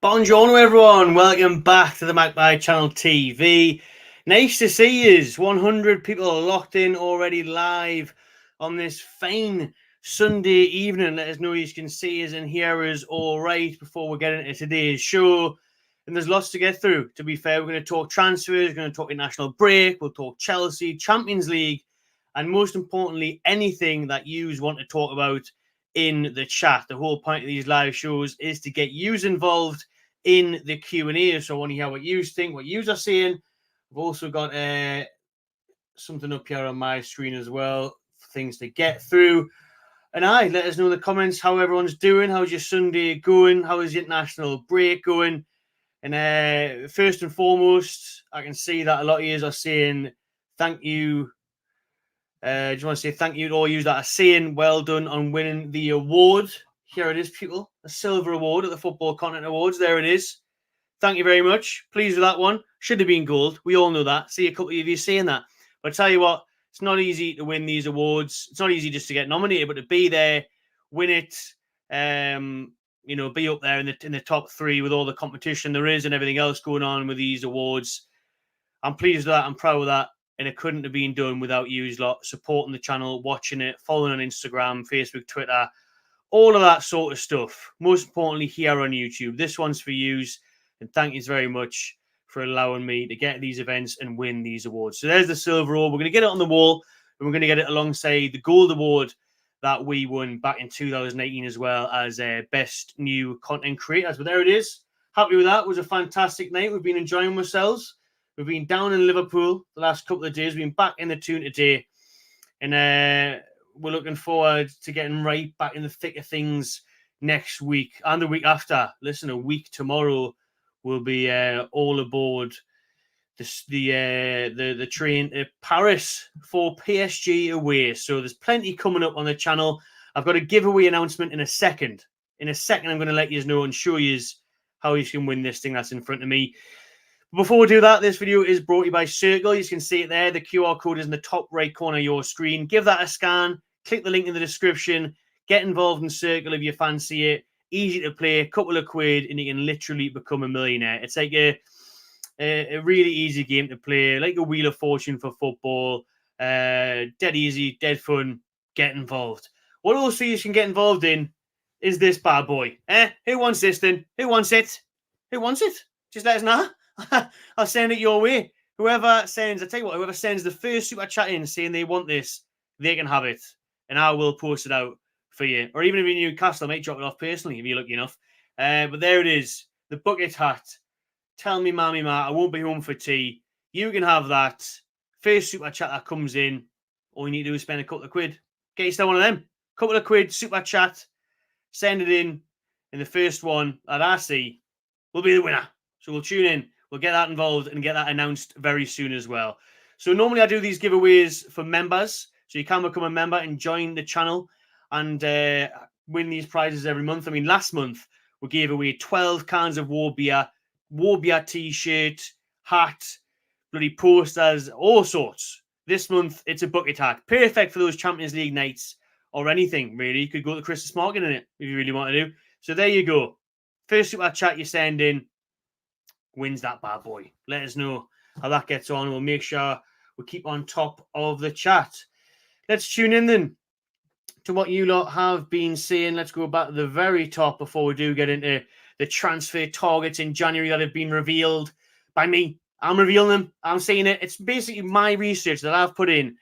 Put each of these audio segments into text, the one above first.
Buongiorno everyone, welcome back to the Magpie Channel TV. Nice to see you. 100 people are locked in already live on this fine Sunday evening. Let us know you can see us and hear us all right before we get into today's show. And there's lots to get through. To be fair, we're going to talk transfers, we're going to talk international break, we'll talk Chelsea, Champions League, and most importantly, anything that you want to talk about in the chat. The whole point of these live shows is to get you involved in the Q&A. So I want to hear what you think, what you are saying. I've also got something up here on my screen as well, things to get through. And let us know in the comments how everyone's doing. How's your Sunday going? How is your international break going? And first and foremost, I can see that a lot of you are saying thank you. Just want to say thank you to all you that are saying well done on winning the award. Here it is, people. A silver award at the Football Continent Awards. There it is. Thank you very much. Pleased with that one. Should have been gold. We all know that. See a couple of you saying that. But I tell you what, it's not easy to win these awards. It's not easy just to get nominated, but to be there, win it, be up there in the top three with all the competition there is and everything else going on with these awards. I'm pleased with that. I'm proud of that. And it couldn't have been done without you lot supporting the channel, watching it, following on Instagram, Facebook, Twitter, all of that sort of stuff. Most importantly, here on YouTube. This one's for yous. And thank you very much for allowing me to get these events and win these awards. So there's the silver award. We're going to get it on the wall. And we're going to get it alongside the gold award that we won back in 2018 as well as best new content creators. But there it is. Happy with that. It was a fantastic night. We've been enjoying ourselves. We've been down in Liverpool the last couple of days. We've been back in the tune today. And we're looking forward to getting right back in the thick of things next week and the week after. Listen, a week tomorrow we'll be all aboard the train to Paris for PSG away. So there's plenty coming up on the channel. I've got a giveaway announcement in a second. In a second, I'm going to let you know and show you how you can win this thing that's in front of me. Before we do that, this video is brought to you by Circle. You can see it there. The QR code is in the top right corner of your screen. Give that a scan. Click the link in the description. Get involved in Circle if you fancy it. Easy to play, a couple of quid, and you can literally become a millionaire. It's like a really easy game to play, like a Wheel of Fortune for football. Dead easy, dead fun. Get involved. What also you can get involved in is this bad boy. Who wants this then? Who wants it? Who wants it? Just let us know. I'll send it your way. Whoever sends the first super chat in saying they want this, they can have it. And I will post it out for you. Or even if you're in Newcastle, I might drop it off personally if you're lucky enough. But there it is. The bucket hat. Tell me, mammy, ma, I won't be home for tea. You can have that. First super chat that comes in. All you need to do is spend a couple of quid. Get yourself one of them. Couple of quid, super chat. Send it in. And the first one that I see will be the winner. So we'll tune in. We'll get that involved and get that announced very soon as well. So normally I do these giveaways for members. So you can become a member and join the channel and win these prizes every month. I mean, last month we gave away 12 cans of War Beer t-shirt, hat, bloody posters, all sorts. This month it's a bucket hat. Perfect for those Champions League nights or anything, really. You could go to the Christmas market in it if you really want to do. So there you go. First super chat you send in wins that bad boy. Let us know how that gets on. We'll make sure we keep on top of the chat. Let's tune in then to what you lot have been saying. Let's go back to the very top before we do get into the transfer targets in January that have been revealed by me. I'm revealing them. I'm saying it. It's basically my research that I've put in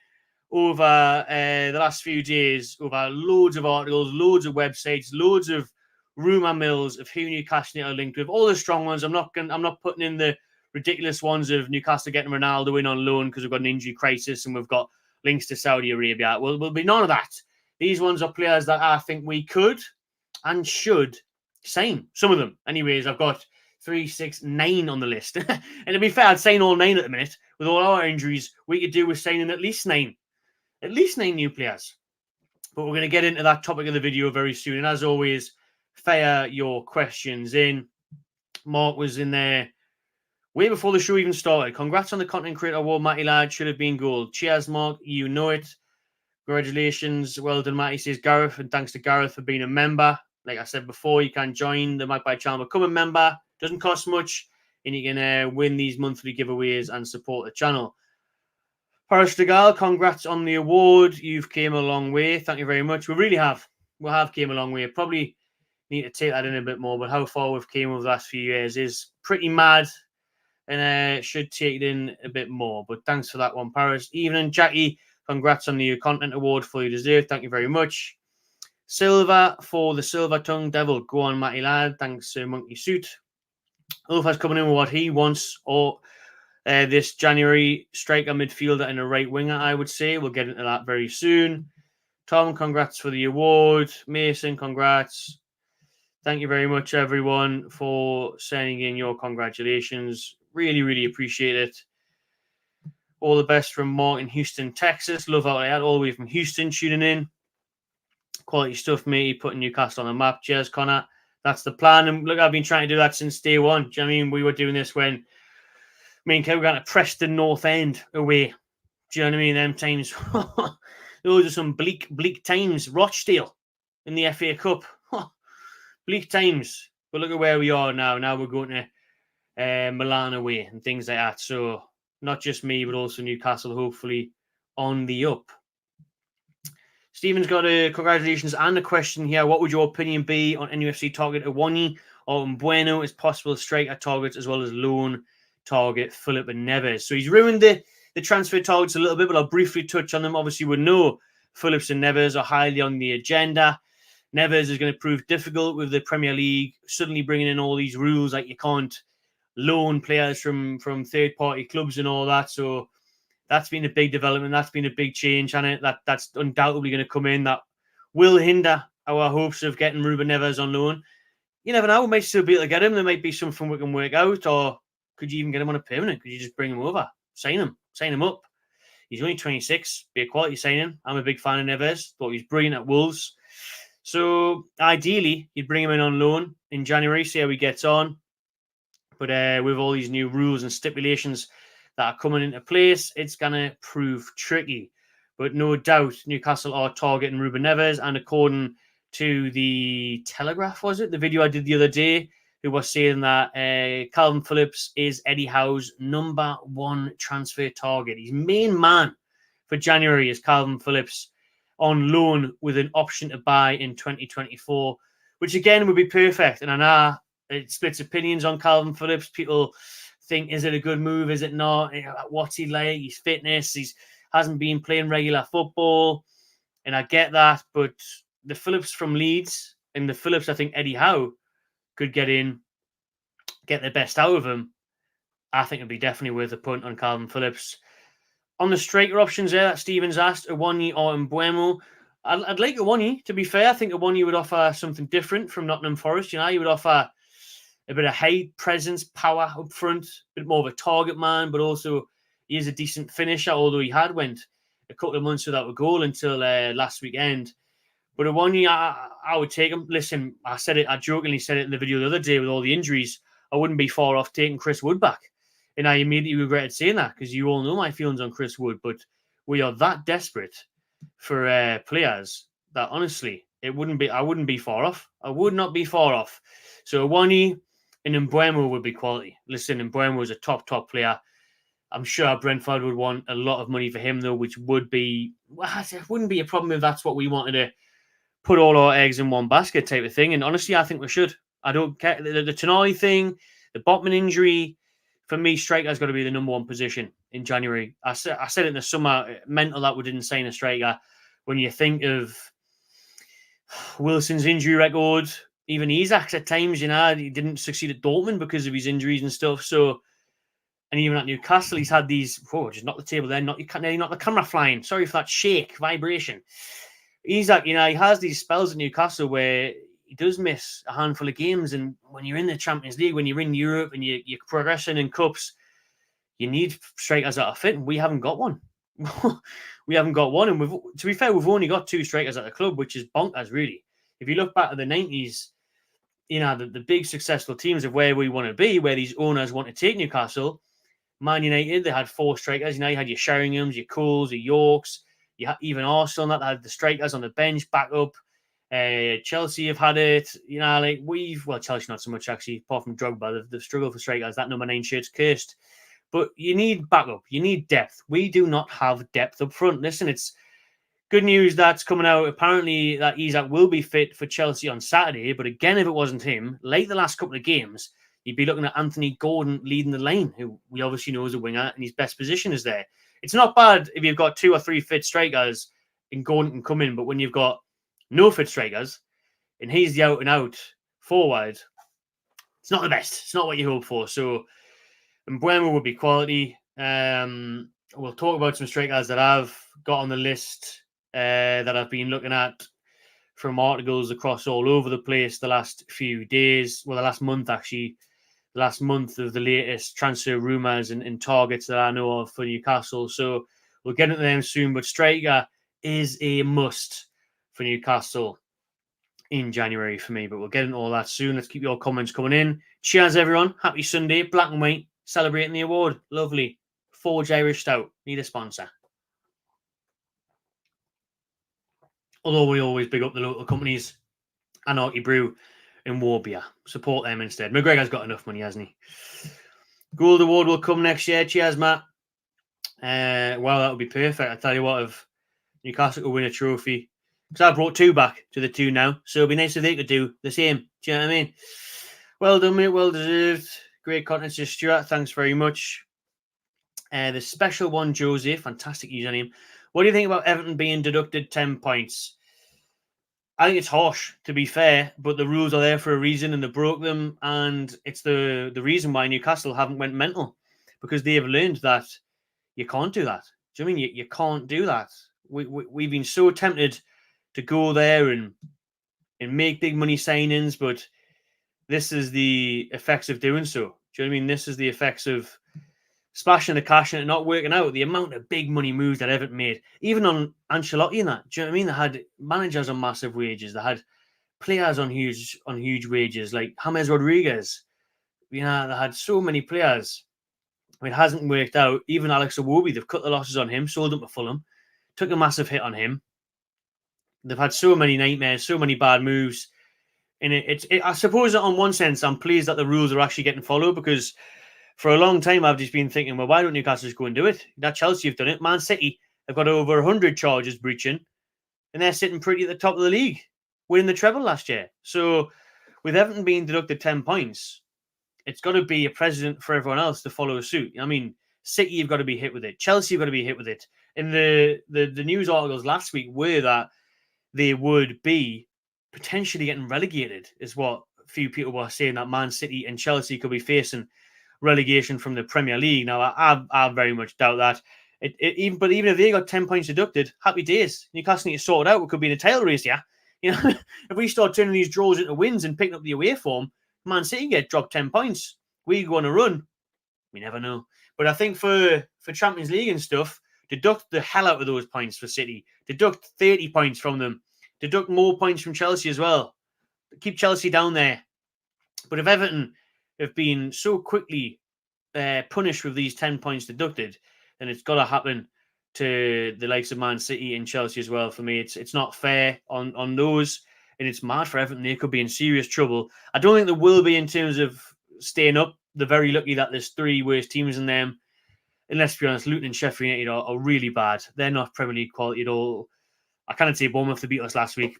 over the last few days, over loads of articles, loads of websites, loads of rumour mills of who Newcastle are linked with. All the strong ones. I'm not putting in the ridiculous ones of Newcastle getting Ronaldo in on loan because we've got an injury crisis and we've got links to Saudi Arabia. Will be none of that. These ones are players that I think we could and should sign. Some of them. Anyways, I've got 3, 6, 9 on the list. And to be fair, I'd sign all 9 at the minute. With all our injuries, we could do with signing at least 9. At least 9 new players. But we're going to get into that topic of the video very soon. And as always, fire your questions in. Mark was in there way before the show even started. Congrats on the Content Creator Award, Matty lad. Should have been gold. Cheers, Mark. You know it. Congratulations. Well done, Matty, says Gareth. And thanks to Gareth for being a member. Like I said before, you can join the Magpie channel, become a member. Doesn't cost much, and you can win these monthly giveaways and support the channel. Paris Degal, congrats on the award. You've came a long way. Thank you very much. We really have. We have came a long way. Probably need to take that in a bit more, but how far we've came over the last few years is pretty mad, and should take it in a bit more. But thanks for that one, Paris. Evening, Jackie. Congrats on the content award, fully deserved. Thank you very much. Silver for the Silver Tongue Devil. Go on, Matty lad. Thanks, Monkey Suit. Ulfa's coming in with what he wants, or this January, striker, midfielder, and a right winger, I would say. We'll get into that very soon. Tom, congrats for the award. Mason, congrats. Thank you very much, everyone, for sending in your congratulations. Really, really appreciate it. All the best from Martin, Houston, Texas. Love out there, all the way from Houston, tuning in. Quality stuff, mate. Putting Newcastle on the map. Cheers, Connor. That's the plan. And look, I've been trying to do that since day one. Do you know what I mean? We were doing this when me and Kev were going to Preston North End away. Do you know what I mean? Them times. Those are some bleak times. Rochdale in the FA Cup. Bleak times. But look at where we are now. Now we're going to Milan away and things like that. So not just me, but also Newcastle, hopefully on the up. Stephen's got a congratulations and a question here. What would your opinion be on NUFC target Awani or Mbueno as possible striker targets, as well as loan target Philip and Neves? So he's ruined the transfer targets a little bit, but I'll briefly touch on them. Obviously, we know Phillips and Neves are highly on the agenda. Neves is going to prove difficult with the Premier League, suddenly bringing in all these rules like you can't loan players from third-party clubs and all that. So that's been a big development. That's been a big change, and that's undoubtedly going to come in. That will hinder our hopes of getting Ruben Neves on loan. You never know. We might still be able to get him. There might be something we can work out, or could you even get him on a permanent? Could you just bring him over? Sign him up. He's only 26. Be a quality signing. I'm a big fan of Neves. Thought he was brilliant at Wolves. So ideally, you'd bring him in on loan in January, see how he gets on. But with all these new rules and stipulations that are coming into place, it's going to prove tricky. But no doubt, Newcastle are targeting Ruben Neves. And according to the Telegraph, was it? The video I did the other day, who was saying that Calvin Phillips is Eddie Howe's #1 transfer target. His main man for January is Calvin Phillips on loan with an option to buy in 2024, which again would be perfect. And I know it splits opinions on Calvin Phillips. People think, is it a good move? Is it not? What's he like? His fitness. He hasn't been playing regular football. And I get that. But the Phillips from Leeds and the Phillips I think Eddie Howe could get in, get the best out of him. I think it'd be definitely worth a punt on Calvin Phillips. On the striker options there that Stevens asked, Awani or Mbuemo, I'd like Awani, to be fair. I think Awani would offer something different from Nottingham Forest. You know, he would offer a bit of height, presence, power up front, a bit more of a target man, but also he is a decent finisher, although he had went a couple of months without a goal until last weekend. But Awani, I would take him. Listen, I jokingly said it in the video the other day with all the injuries. I wouldn't be far off taking Chris Wood back. And I immediately regretted saying that because you all know my feelings on Chris Wood. But we are that desperate for players that honestly, I wouldn't be far off. I would not be far off. So Awani and Mbuemo would be quality. Listen, Mbuemo is a top player. I'm sure Brentford would want a lot of money for him, though, which would be, it wouldn't be a problem if that's what we wanted to put all our eggs in one basket type of thing. And honestly, I think we should. I don't care. The Tonali thing, the Botman injury, for me, striker's got to be the #1 position in January. I said it in the summer, mental that we didn't sign a striker. When you think of Wilson's injury record, even Isaac at times, you know, he didn't succeed at Dortmund because of his injuries and stuff. So, and even at Newcastle, he's had these, just knock the table there, not the camera flying. Sorry for that shake, vibration. Isaac, you know, he has these spells at Newcastle where he does miss a handful of games. And when you're in the Champions League, when you're in Europe and you're progressing in cups, you need strikers that are fit. We haven't got one. We haven't got one. And to be fair, we've only got 2 strikers at the club, which is bonkers, really. If you look back at the 90s, you know, the big successful teams of where we want to be, where these owners want to take Newcastle, Man United, they had 4 strikers. You know, you had your Sheringhams, your Coles, your Yorks, you had even Arsenal that had the strikers on the bench back up. Chelsea have had it, like Chelsea not so much actually, apart from Drogba. They've struggled for strikers. That number 9 shirt's cursed. But you need backup. You need depth. We do not have depth up front. Listen, it's good news that's coming out. Apparently, that Isak will be fit for Chelsea on Saturday. But again, if it wasn't him, like the last couple of games, you'd be looking at Anthony Gordon leading the line, who we obviously know is a winger, and his best position is there. It's not bad if you've got 2 or 3 fit strikers and Gordon can come in. But when you've got no fit strikers and he's the out-and-out forward, it's not the best. It's not what you hope for. So, Mbeumo would be quality. We'll talk about some strikers that I've got on the list that I've been looking at from articles across all over the place the last few days. Well, the last month, actually. The last month of the latest transfer rumours and targets that I know of for Newcastle. So we'll get into them soon. But striker is a must for Newcastle in January for me. But we'll get into all that soon. Let's keep your comments coming in. Cheers, everyone. Happy Sunday. Black and white. Celebrating the award. Lovely. Forge Irish Stout. Need a sponsor. Although we always big up the local companies. Anarchy Brew and Warbeer. Support them instead. McGregor's got enough money, hasn't he? Gold Award will come next year. Cheers, Matt. Well, that would be perfect. I tell you what, if Newcastle could win a trophy, because I brought 2 back to the 2 now, so it'd be nice if they could do the same. Do you know what I mean? Well done, mate. Well deserved. Great content to Stuart. Thanks very much. The special one, Jose. Fantastic username. What do you think about Everton being deducted 10 points? I think it's harsh, to be fair, but the rules are there for a reason and they broke them. And it's the reason why Newcastle haven't went mental, because they have learned that you can't do that. Do you know what I mean? You can't do that. We've been so tempted to go there and make big money signings, but this is the effects of doing so. Do you know what I mean? This is the effects of splashing the cash and it not working out. The amount of big money moves that Everton made, even on Ancelotti and that. Do you know what I mean? They had managers on massive wages. They had players on huge wages, like James Rodriguez. They had so many players. It hasn't worked out. Even Alex Iwobi, they've cut the losses on him, sold him to Fulham, took a massive hit on him. They've had so many nightmares, so many bad moves. And I suppose that on one sense, I'm pleased that the rules are actually getting followed, because for a long time, I've just been thinking, well, why don't Newcastle just go and do it? That Chelsea have done it. Man City have got over 100 charges breaching, and they're sitting pretty at the top of the league, winning the treble last year. So with Everton being deducted 10 points, it's got to be a precedent for everyone else to follow suit. I mean, City, you've got to be hit with it. Chelsea, you've got to be hit with it. And the news articles last week were that they would be potentially getting relegated, is what a few people were saying, that Man City and Chelsea could be facing relegation from the Premier League. Now, I very much doubt that. But even if they got 10 points deducted, happy days. Newcastle need to sort it out. It could be in a tail race, yeah. If we start turning these draws into wins and picking up the away form, Man City get dropped 10 points. We go on a run. We never know. But I think for Champions League and stuff, deduct the hell out of those points for City. Deduct 30 points from them. Deduct more points from Chelsea as well. Keep Chelsea down there. But if Everton have been so quickly punished with these 10 points deducted, then it's got to happen to the likes of Man City and Chelsea as well. For me, it's not fair on those, and it's mad for Everton. They could be in serious trouble. I don't think there will be in terms of staying up. They're very lucky that there's 3 worst teams in them. And let's be honest, Luton and Sheffield United are really bad. They're not Premier League quality at all. I can't say Bournemouth, they beat us last week.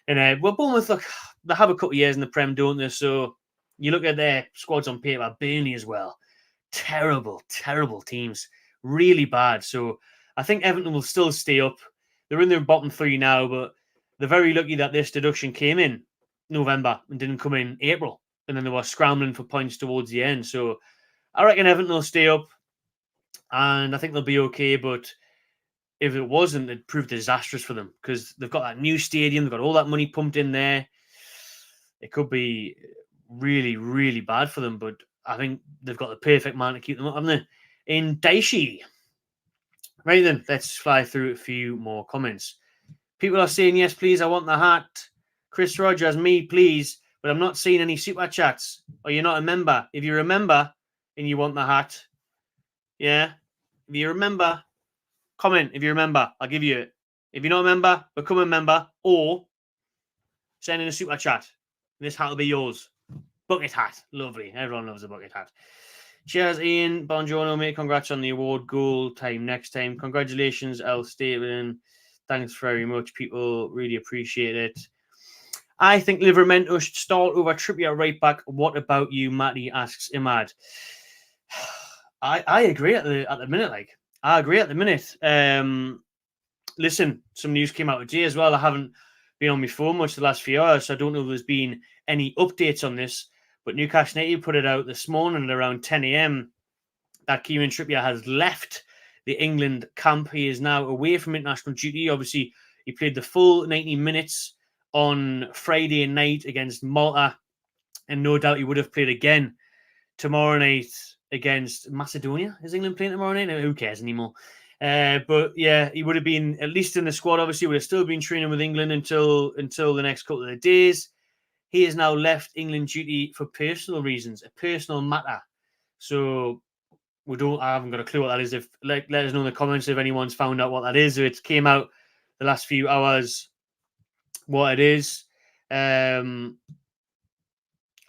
And Bournemouth, look, they have a couple of years in the Prem, don't they? So you look at their squads on paper, Burnley as well. Terrible, terrible teams. Really bad. So I think Everton will still stay up. They're in their bottom 3 now, but they're very lucky that this deduction came in November and didn't come in April. And then they were scrambling for points towards the end. So I reckon Everton will stay up. And I think they'll be okay. But if it wasn't, it'd prove disastrous for them, because they've got that new stadium. They've got all that money pumped in there. It could be really, really bad for them. But I think they've got the perfect man to keep them up, haven't they? In Daishi. Right then, let's fly through a few more comments. People are saying, yes, please, I want the hat. Chris Rogers, me, please. But I'm not seeing any super chats. Or you're not a member. If you're a member and you want the hat, yeah. If you remember, comment if you remember. I'll give you it. If you're not a member, become a member. Or send in a super chat. This hat will be yours. Bucket hat. Lovely. Everyone loves a bucket hat. Cheers, Ian. Buongiorno, mate. Congrats on the award. Goal time next time. Congratulations, L. Stephen. Thanks very much. People really appreciate it. I think Livramento should start over Trippier right back. What about you, Matty? Asks Imad. I agree at the minute. Like, I agree at the minute. Listen, some news came out today as well. I haven't been on my phone much the last few hours, so I don't know if there's been any updates on this. But Newcastle United put it out this morning at around 10 a.m. that Kieran Trippier has left the England camp. He is now away from international duty. Obviously, he played the full 90 minutes on Friday night against Malta, and no doubt he would have played again tomorrow night against Macedonia. Is England playing tomorrow night? Who cares anymore? But yeah, he would have been at least in the squad. Obviously, would have still been training with England until the next couple of days. He has now left England duty for personal reasons, a personal matter. So I haven't got a clue what that is. If let us know in the comments if anyone's found out what that is. If it came out the last few hours, what it is, and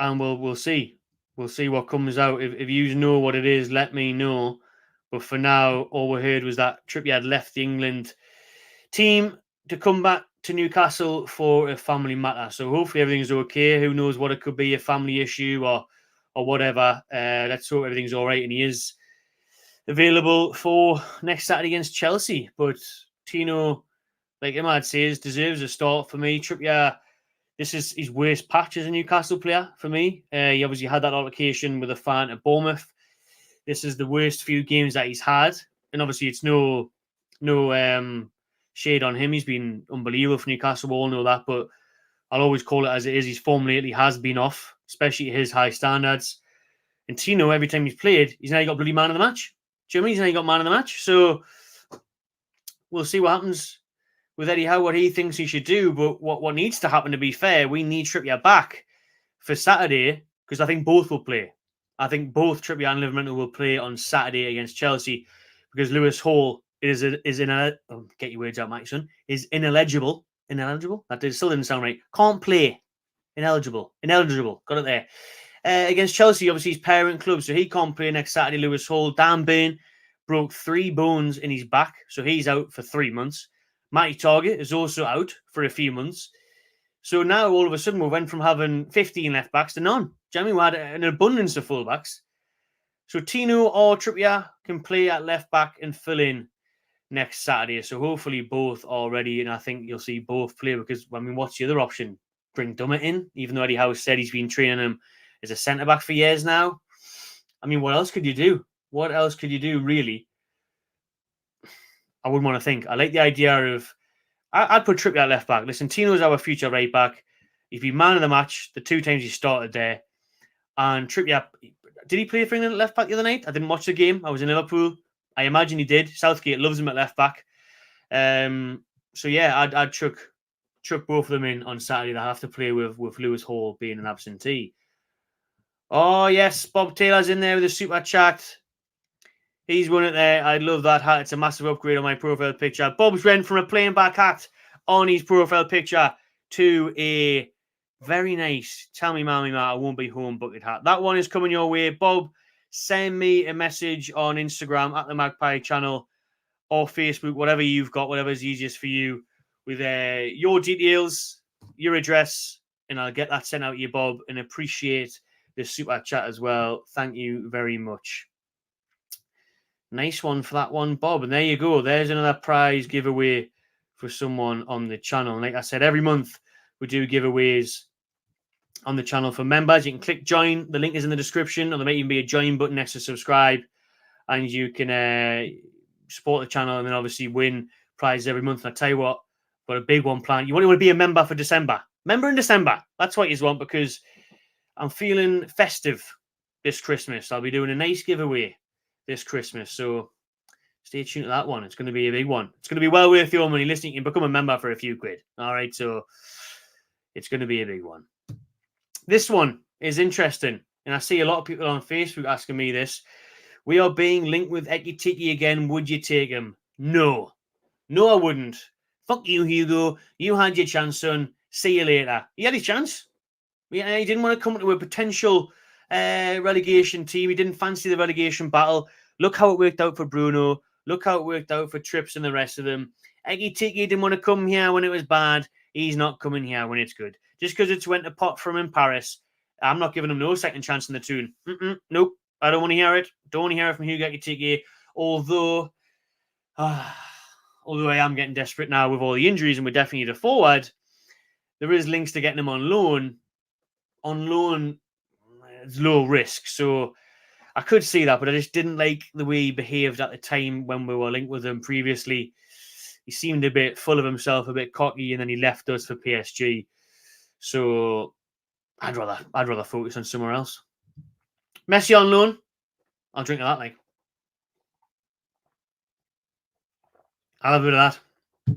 we'll see. We'll see what comes out. If you know what it is, let me know. But for now, all we heard was that Trippier had left the England team to come back to Newcastle for a family matter. So hopefully everything's okay. Who knows what it could be, a family issue or whatever. Let's hope everything's all right and he is available for next Saturday against Chelsea. But Tino, like Imad says, deserves a start for me. Trippier, this is his worst patch as a Newcastle player for me. He obviously had that altercation with a fan at Bournemouth. This is the worst few games that he's had. And obviously it's no shade on him. He's been unbelievable for Newcastle. We all know that, but I'll always call it as it is. His form lately has been off, especially at his high standards. And Tino, every time he's played, he's now got bloody man of the match. Do you know what I mean? He's now got man of the match. So we'll see what happens with Eddie Howe, what he thinks he should do. But what needs to happen, to be fair, we need Trippier back for Saturday because I think both will play. I think both Trippier and Livramento will play on Saturday against Chelsea because Lewis Hall is get your words out, Mike, son. Is ineligible. Ineligible? Still didn't sound right. Can't play. Ineligible. Got it there. Against Chelsea, obviously his parent club, so he can't play next Saturday. Lewis Hall. Dan Burn broke 3 bones in his back, so he's out for 3 months. Matty Target is also out for a few months. So now all of a sudden we went from having 15 left backs to none. Do you know what I mean? We had an abundance of full backs. So Tino or Trippier can play at left back and fill in next Saturday. So hopefully both are ready, and I think you'll see both play because, I mean, what's the other option? Bring Dummett in, even though Eddie Howe said he's been training him as a centre-back for years now. I mean, what else could you do? What else could you do, really? I wouldn't want to think. I like the idea of... I'd put Trippier at left back. Listen, Tino's our future right back. He's been man of the match the 2 times he started there. And Trippier... Did he play for England at left back the other night? I didn't watch the game. I was in Liverpool. I imagine he did. Southgate loves him at left back. So yeah, I'd chuck both of them in on Saturday. They have to play with Lewis Hall being an absentee. Oh yes, Bob Taylor's in there with a super chat. He's won it there. I love that hat. It's a massive upgrade on my profile picture. Bob's went from a plain back hat on his profile picture to a very nice "Tell me, Mammy, Ma, I won't be home" bucket hat. That one is coming your way. Bob, send me a message on Instagram at the Magpie channel or Facebook, whatever you've got, whatever's easiest for you, with your details, your address, and I'll get that sent out to you, Bob, and appreciate the super chat as well. Thank you very much. Nice one for that one, Bob. And there you go. There's another prize giveaway for someone on the channel. And like I said, every month we do giveaways on the channel for members. You can click join. The link is in the description, or there might even be a join button next to subscribe. And you can support the channel and then obviously win prizes every month. And I tell you what, got a big one planned. You want to be a member for December. Member in December. That's what you want, because I'm feeling festive this Christmas. I'll be doing a nice giveaway this Christmas. So stay tuned to that one. It's going to be a big one. It's going to be well worth your money. Listen, you can become a member for a few quid. All right. So it's going to be a big one. This one is interesting. And I see a lot of people on Facebook asking me this. We are being linked with Ekitiki again. Would you take him? No. No, I wouldn't. Fuck you, Hugo. You had your chance, son. See you later. He had his chance. He didn't want to come to a potential relegation team. He didn't fancy the relegation battle. Look how it worked out for Bruno. Look how it worked out for Trips and the rest of them. Eggy Tiki didn't want to come here when it was bad. He's not coming here when it's good. Just because it's went to pot from in Paris, I'm not giving him no second chance in the tune. Nope. I don't want to hear it. Don't want to hear it from Hugo Tiki. Although I am getting desperate now with all the injuries and we definitely need a forward, there is links to getting him on loan. On loan, it's low risk. So I could see that, but I just didn't like the way he behaved at the time when we were linked with him previously. He seemed a bit full of himself, a bit cocky, and then he left us for PSG. So I'd rather focus on somewhere else. Messi on loan. I'll drink to that, like. I'll have a bit of that.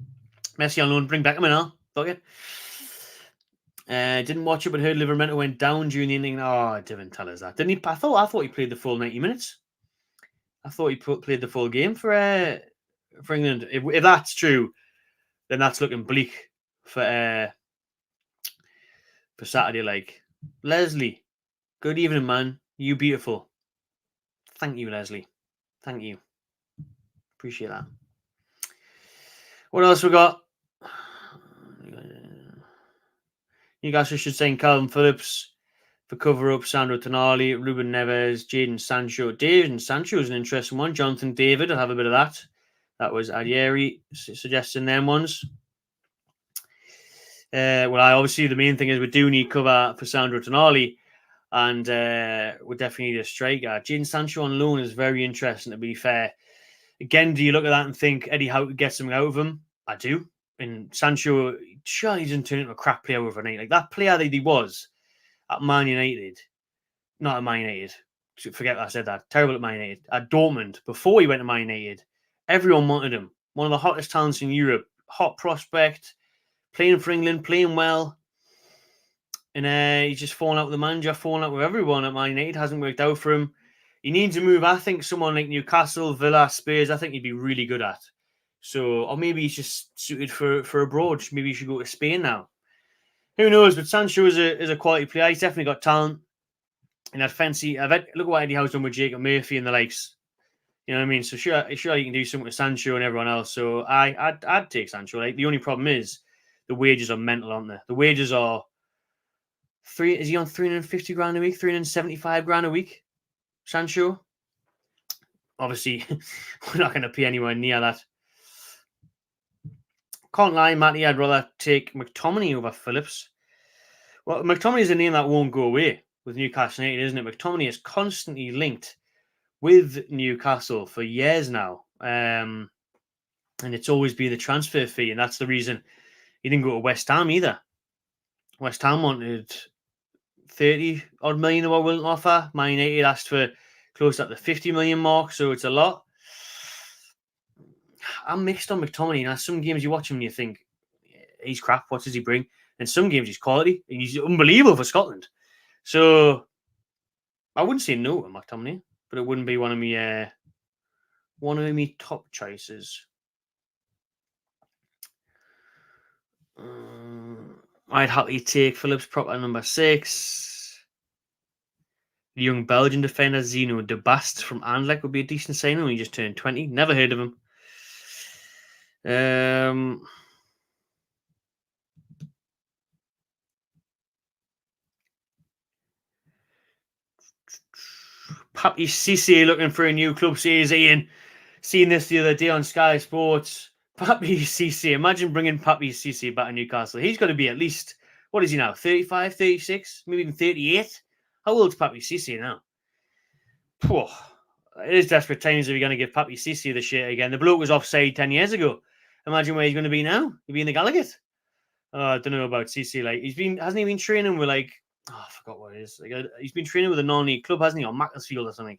Messi on loan. Bring Beckham in, I'll. Fuck it. Didn't watch it, but heard Livermore went down during the inning. Oh, didn't tell us that. Didn't he? I thought he played the full 90 minutes. I thought he played the full game for England. If that's true, then that's looking bleak for Saturday. Like, Leslie, good evening, man. You beautiful. Thank you, Leslie. Thank you. Appreciate that. What else we got? Newcastle should sign Calvin Phillips for cover-up, Sandro Tonali, Ruben Neves, Jadon Sancho. Jadon Sancho is an interesting one. Jonathan David, I'll have a bit of that. That was Adieri suggesting them ones. Obviously the main thing is we do need cover for Sandro Tonali, and we definitely need a striker. Jadon Sancho on loan is very interesting, to be fair. Again, do you look at that and think Eddie Howe could get something out of him? I do. And Sancho, surely he doesn't turn into a crap player overnight. Like that player that he was at Man United, not at Man United. Forget I said that. Terrible at Man United. At Dortmund, before he went to Man United, everyone wanted him. One of the hottest talents in Europe. Hot prospect. Playing for England, playing well. And he's just fallen out with the manager, fallen out with everyone at Man United. Hasn't worked out for him. He needs a move. I think someone like Newcastle, Villa, Spurs, I think he'd be really good at. So, or maybe he's just suited for abroad. Maybe he should go to Spain now. Who knows? But Sancho is a quality player. He's definitely got talent. And I'd fancy. Look at what Eddie Howe's done with Jacob Murphy and the likes. You know what I mean? So sure you can do something with Sancho and everyone else. So I'd take Sancho. Like the only problem is the wages are mental, aren't they? The wages are is he on 350 grand a week? 375 grand a week? Sancho? Obviously, we're not going to pay anywhere near that. Can't lie, Matty, I'd rather take McTominay over Phillips. Well, McTominay is a name that won't go away with Newcastle United, isn't it? McTominay is constantly linked with Newcastle for years now. And it's always been the transfer fee, and that's the reason he didn't go to West Ham either. West Ham wanted 30-odd million they were willing to offer. Man United asked for close at the 50 million mark, so it's a lot. I'm mixed on McTominay. Now, some games you watch him and you think, he's crap, what does he bring? And some games he's quality. He's unbelievable for Scotland. So, I wouldn't say no to McTominay, but it wouldn't be one of my top choices. I'd happily take Phillips prop at number 6. The young Belgian defender Zeno de Bast from Anderlecht would be a decent signing when he just turned 20. Never heard of him. Papi Cisse looking for a new club, says Ian. Seen this the other day on Sky Sports. Papi Cisse. Imagine bringing Papi Cisse back to Newcastle. He's got to be at least, what is he now, 35, 36, maybe even 38? How old's Papi Cisse now? Poor. It is desperate times if you're going to give Papi Cisse the shit again. The bloke was offside 10 years ago. Imagine where he's going to be now. He'll be in the Gallagher. I don't know about Cisse. Like hasn't he been training with I forgot what it is. He's been training with a non-league club, hasn't he, or Macclesfield or something.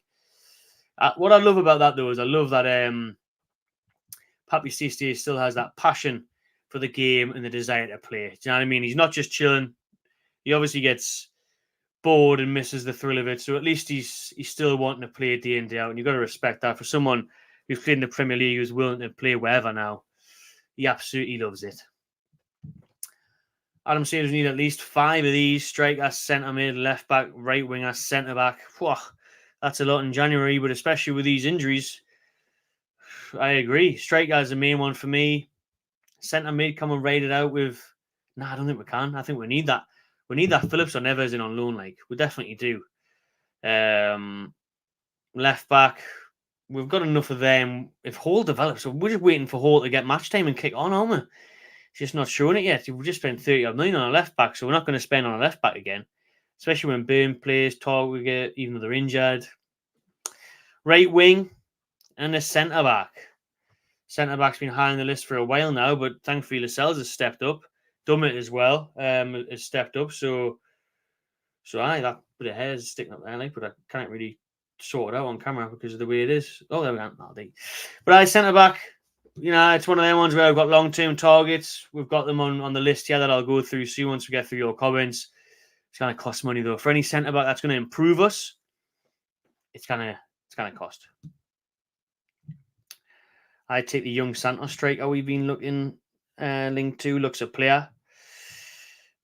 What I love about that though is I love that Papi Cisse still has that passion for the game and the desire to play. Do you know what I mean? He's not just chilling. He obviously gets bored and misses the thrill of it. So at least he's still wanting to play day in, day out. And you've got to respect that for someone who's played in the Premier League, who's willing to play wherever now. He absolutely loves it. Adam says we need at least 5 of these: striker, centre mid, left back, right winger, centre back. Whew, that's a lot in January, but especially with these injuries, I agree. Striker is the main one for me. Centre mid, come and raid it out with. No, I don't think we can. I think we need that. We need that Phillips or Nevers in on loan. Like we definitely do. Left back, we've got enough of them. If Hall develops, so we're just waiting for Hall to get match time and kick on, aren't we? He's just not showing it yet. We've just spent 30 odd million on a left back, so we're not going to spend on a left back again, especially when Burn plays, Target, even though they're injured. Right wing and a centre back. Centre back's been high on the list for a while now, but thankfully Lascelles has stepped up. Dummett as well has stepped up. So that bit of hair is sticking up there, like, but I can't really sort it out on camera because of the way it is. Oh, there we go. But centre back, it's one of them ones where I've got long-term targets. We've got them on the list here that I'll go through. See once we get through your comments. It's going to cost money though. For any centre back that's going to improve us, it's going to cost. I take the young Santos striker we've been looking linked to. Looks a player.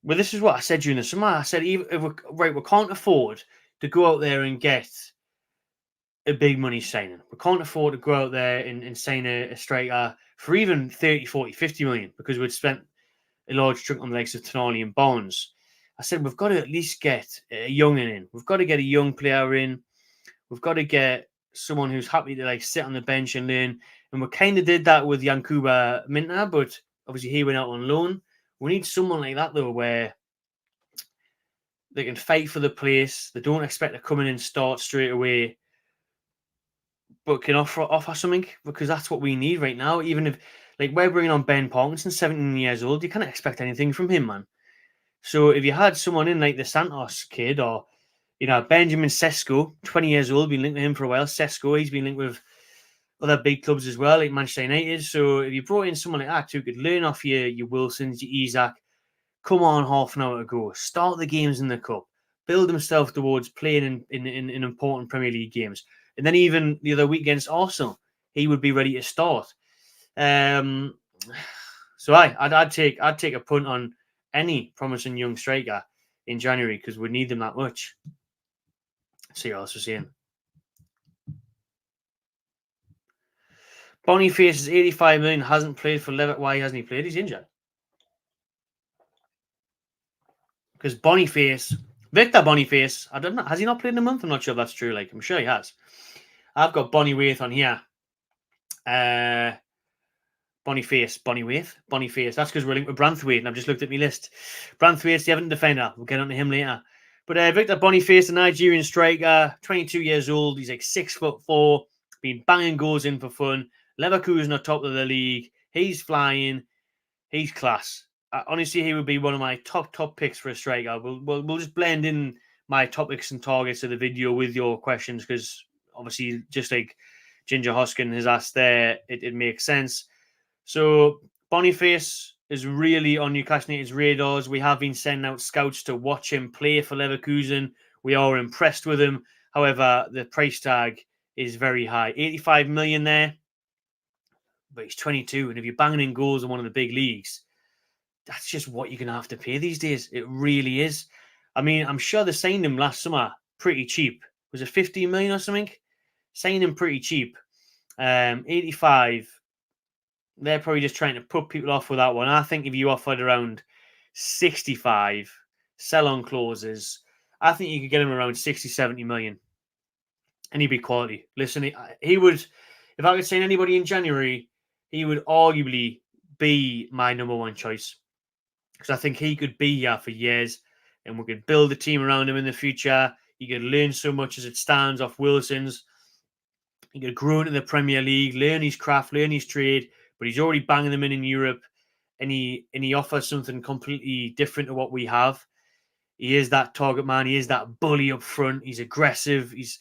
Well, this is what I said during the summer. I said, even if we can't afford to go out there and get a big money signing. We can't afford to go out there and sign a striker for even 30, 40, 50 million because we'd spent a large chunk on the likes of Tonali and Barnes. I said, we've got to at least get a young in. We've got to get a young player in. We've got to get someone who's happy to sit on the bench and learn. And we kind of did that with Yankuba Minta, but obviously he went out on loan. We need someone like that, though, where they can fight for the place. They don't expect to come in and start straight away, but can offer something, because that's what we need right now. Even if, we're bringing on Ben Parkinson, 17 years old, you can't expect anything from him, man. So if you had someone in like the Santos kid, or Benjamin Sesko, 20 years old, been linked with him for a while. Sesko, he's been linked with other big clubs as well, like Manchester United. So if you brought in someone like that who could learn off your Wilsons, your Isak, come on half an hour to go, start the games in the cup, build himself towards playing in important Premier League games. And then even the other week against Arsenal, he would be ready to start. So I'd take a punt on any promising young striker in January because we need them that much. See what else we're seeing. Boniface is 85 million, hasn't played for Leverkusen. Why hasn't he played? He's injured. Because Victor Boniface, I don't know, has he not played in a month? I'm not sure if that's true. I'm sure he has. I've got Boniface on here. Boniface. That's because we're linked with Branthwaite, and I've just looked at my list. Branthwaite's the Everton defender. We'll get on to him later. But Victor Boniface, a Nigerian striker, 22 years old. He's 6'4", been banging goals in for fun. Leverkusen are top of the league. He's flying. He's class. Honestly, he would be one of my top picks for a striker. We'll just blend in my topics and targets of the video with your questions, because obviously, just like Ginger Hoskin has asked there, it makes sense. So Boniface is really on Newcastle United's radars. We have been sending out scouts to watch him play for Leverkusen. We are impressed with him. However, the price tag is very high. 85 million there. But he's 22. And if you're banging in goals in one of the big leagues, that's just what you're going to have to pay these days. It really is. I mean, I'm sure they signed him last summer pretty cheap. Was it 15 million or something? Signed him pretty cheap. 85. They're probably just trying to put people off with that one. I think if you offered around 65, sell-on clauses, I think you could get him around 60, 70 million. And he'd be quality. Listen, he would, if I could sign anybody in January, he would arguably be my number one choice. Because I think he could be here for years, and we could build a team around him in the future. He could learn so much as it stands off Wilson's. He could grow into the Premier League, learn his craft, learn his trade, but he's already banging them in Europe, and he offers something completely different to what we have. He is that target man. He is that bully up front. He's aggressive. He's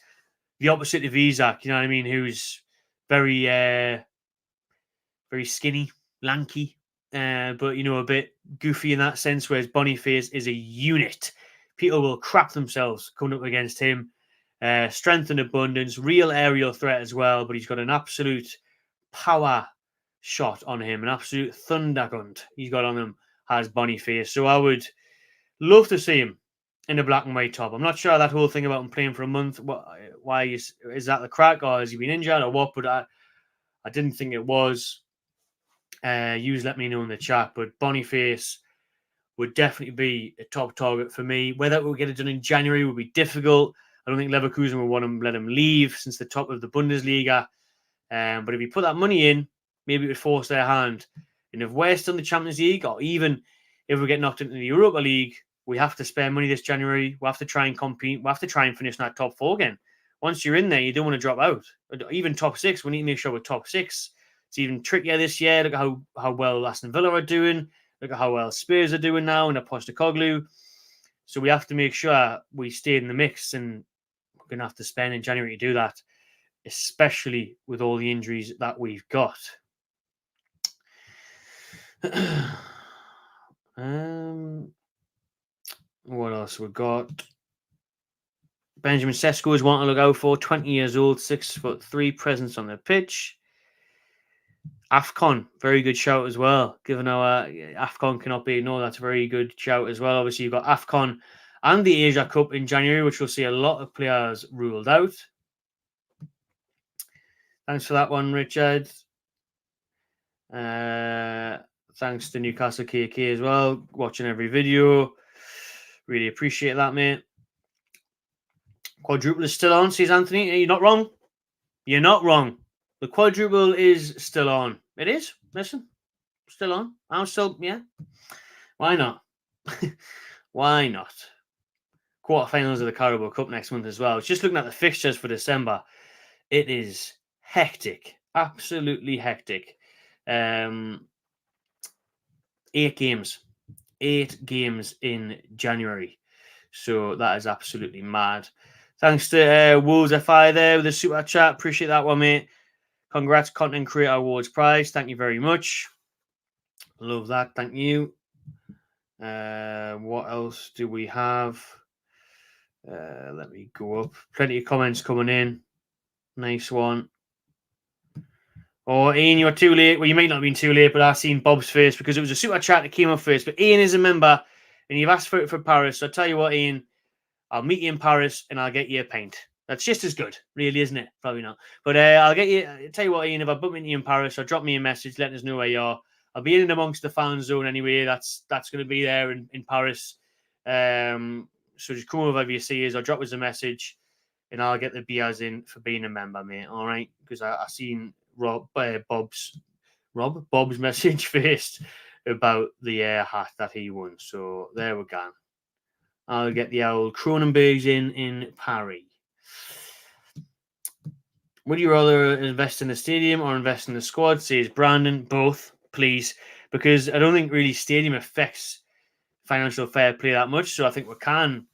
the opposite of Isak, you know what I mean, who's very, very skinny, lanky, but, a bit goofy in that sense, whereas Boniface is a unit. People will crap themselves coming up against him. Strength and abundance, real aerial threat as well, but he's got an absolute power shot on him, an absolute thundergunt he's got on him. has Boniface. So I would love to see him in a black and white top. I'm not sure that whole thing about him playing for a month. Why is that the crack, or has he been injured, or what? But I didn't think it was. You let me know in the chat. But Boniface would definitely be a top target for me. Whether we'll get it done in January would be difficult. I don't think Leverkusen will want to let him leave since the top of the Bundesliga. But if you put that money in, maybe it would force their hand. And if we're still in the Champions League, or even if we get knocked into the Europa League, we have to spend money this January. We have to try and compete. We have to try and finish in that top 4 again. Once you're in there, you don't want to drop out. Even top 6, we need to make sure we're top 6. It's even trickier this year. Look at how well Aston Villa are doing. Look at how well Spurs are doing now under Postecoglou. So we have to make sure we stay in the mix, and we're going to have to spend in January to do that, especially with all the injuries that we've got. What else we got? Benjamin Sesko is one to look out for. 20 years old, 6'3", presence on the pitch. AFCON, very good shout as well. Given our AFCON cannot be ignored, that's a very good shout as well. Obviously, you've got AFCON and the Asia Cup in January, which will see a lot of players ruled out. Thanks for that one, Richard. Thanks to Newcastle KK as well, watching every video. Really appreciate that, mate. Quadruple is still on, says Anthony. You're not wrong. You're not wrong. The quadruple is still on. It is. Listen, still on. I'm still, yeah. Why not? Why not? Quarterfinals of the Carabao Cup next month as well. Just looking at the fixtures for December, it is hectic. Absolutely hectic. 8 games. 8 games in January. So that is absolutely mad. Thanks to Wolves FI there with the super chat. Appreciate that one, mate. Congrats, Content Creator Awards Prize. Thank you very much. Love that. Thank you. What else do we have? Let me go up. Plenty of comments coming in. Nice one. Oh, Ian, you're too late. Well, you might not have been too late, but I've seen Bob's face because it was a super chat that came up first. But Ian is a member, and you've asked for it for Paris. So I'll tell you what, Ian, I'll meet you in Paris, and I'll get you a pint. That's just as good, really, isn't it? Probably not. But I'll get you. I'll tell you what, Ian, if I bump into you in Paris, or drop me a message, letting us know where you are. I'll be in and amongst the fan zone anyway. That's going to be there in Paris. So just come over if you see us, or drop us a message, and I'll get the beers in for being a member, mate. All right? Because I seen Bob's message first about the hat that he won. So there we go. I'll get the old Cronenbergs in Paris. Would you rather invest in the stadium or invest in the squad? Says Brandon. Both, please. Because I don't think really stadium affects financial fair play that much. So I think we can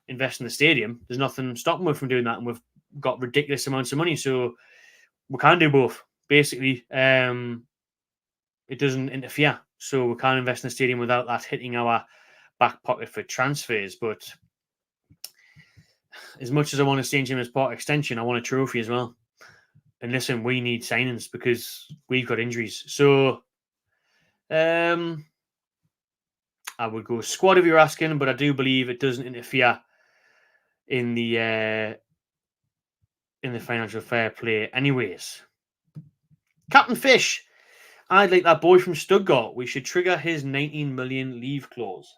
invest in the stadium. There's nothing stopping us from doing that. And we've got ridiculous amounts of money. So we can do both. Basically, it doesn't interfere. So we can't invest in the stadium without that hitting our back pocket for transfers. But as much as I want to St. James Park extension, I want a trophy as well. And listen, we need signings because we've got injuries. So I would go squad if you're asking, but I do believe it doesn't interfere in the financial fair play anyways. Captain Fish, I'd like that boy from Stuttgart. We should trigger his 19 million leave clause.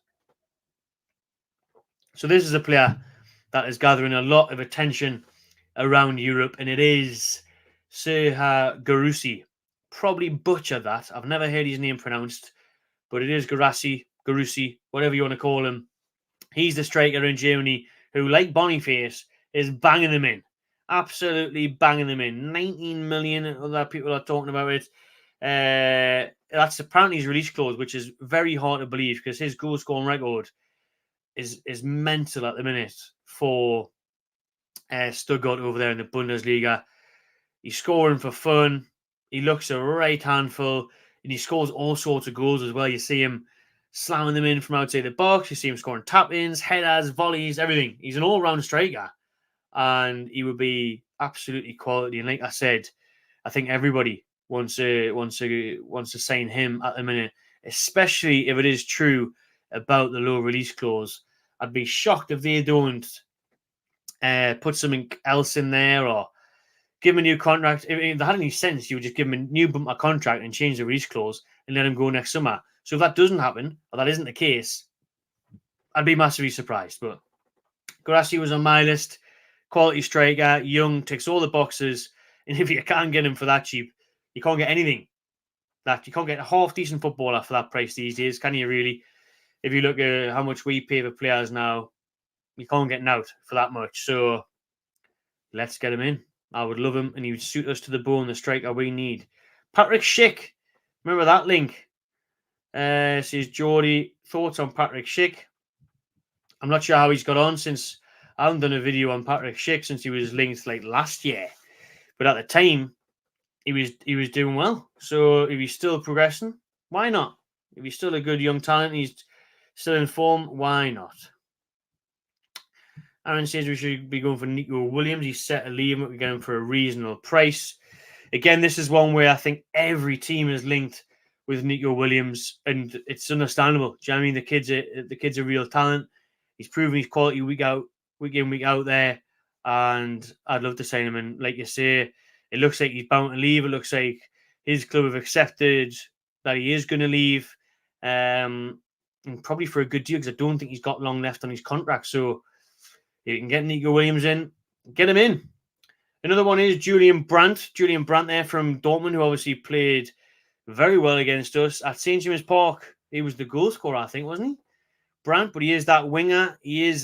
So this is a player that is gathering a lot of attention around Europe, and it is Serha Garusi. Probably butchered that. I've never heard his name pronounced, but it is Garusi, whatever you want to call him. He's the striker in Germany who, like Boniface, is banging them in. Absolutely banging them in. 19 million, other people are talking about it. That's apparently his release clause, which is very hard to believe because his goal scoring record is mental at the minute for Stuttgart over there in the Bundesliga. He's scoring for fun. He looks a right handful, and he scores all sorts of goals as well. You see him slamming them in from outside the box. You see him scoring tap-ins, headers, volleys, everything. He's an all-round striker, and he would be absolutely quality. And like I said, I think everybody wants to sign him at the minute, especially if it is true about the low release clause. I'd be shocked if they don't put something else in there or give him a new contract. If that had any sense, you would just give him a new bumper contract and change the release clause and let him go next summer. So if that doesn't happen, or that isn't the case, I'd be massively surprised. But Guirassy was on my list. Quality striker, young, ticks all the boxes. And if you can't get him for that cheap, you can't get anything. That you can't get a half decent footballer for that price these days, can you really? If you look at how much we pay for players now, you can't get out for that much. So let's get him in. I would love him, and he would suit us to the bone, the striker we need. Patrick Schick. Remember that link? Says Geordie. Thoughts on Patrick Schick? I'm not sure how he's got on since I haven't done a video on Patrick Schick since he was linked like last year. But at the time, he was doing well. So if he's still progressing, why not? If he's still a good young talent, he's still in form, why not? Aaron says we should be going for Nico Williams. He's set to leave him, but we get him for a reasonable price. Again, this is one where I think every team is linked with Nico Williams, and it's understandable. Do you know what I mean? The kid's a real talent. He's proven his quality week in, week out there, and I'd love to sign him. And like you say, it looks like he's bound to leave. It looks like his club have accepted that he is going to leave, and probably for a good deal because I don't think he's got long left on his contract. So you can get Nico Williams in, get him in. Another one is Julian Brandt. Julian Brandt there from Dortmund, who obviously played very well against us at St. James Park. He was the goal scorer, I think, wasn't he? Brandt, but he is that winger. He is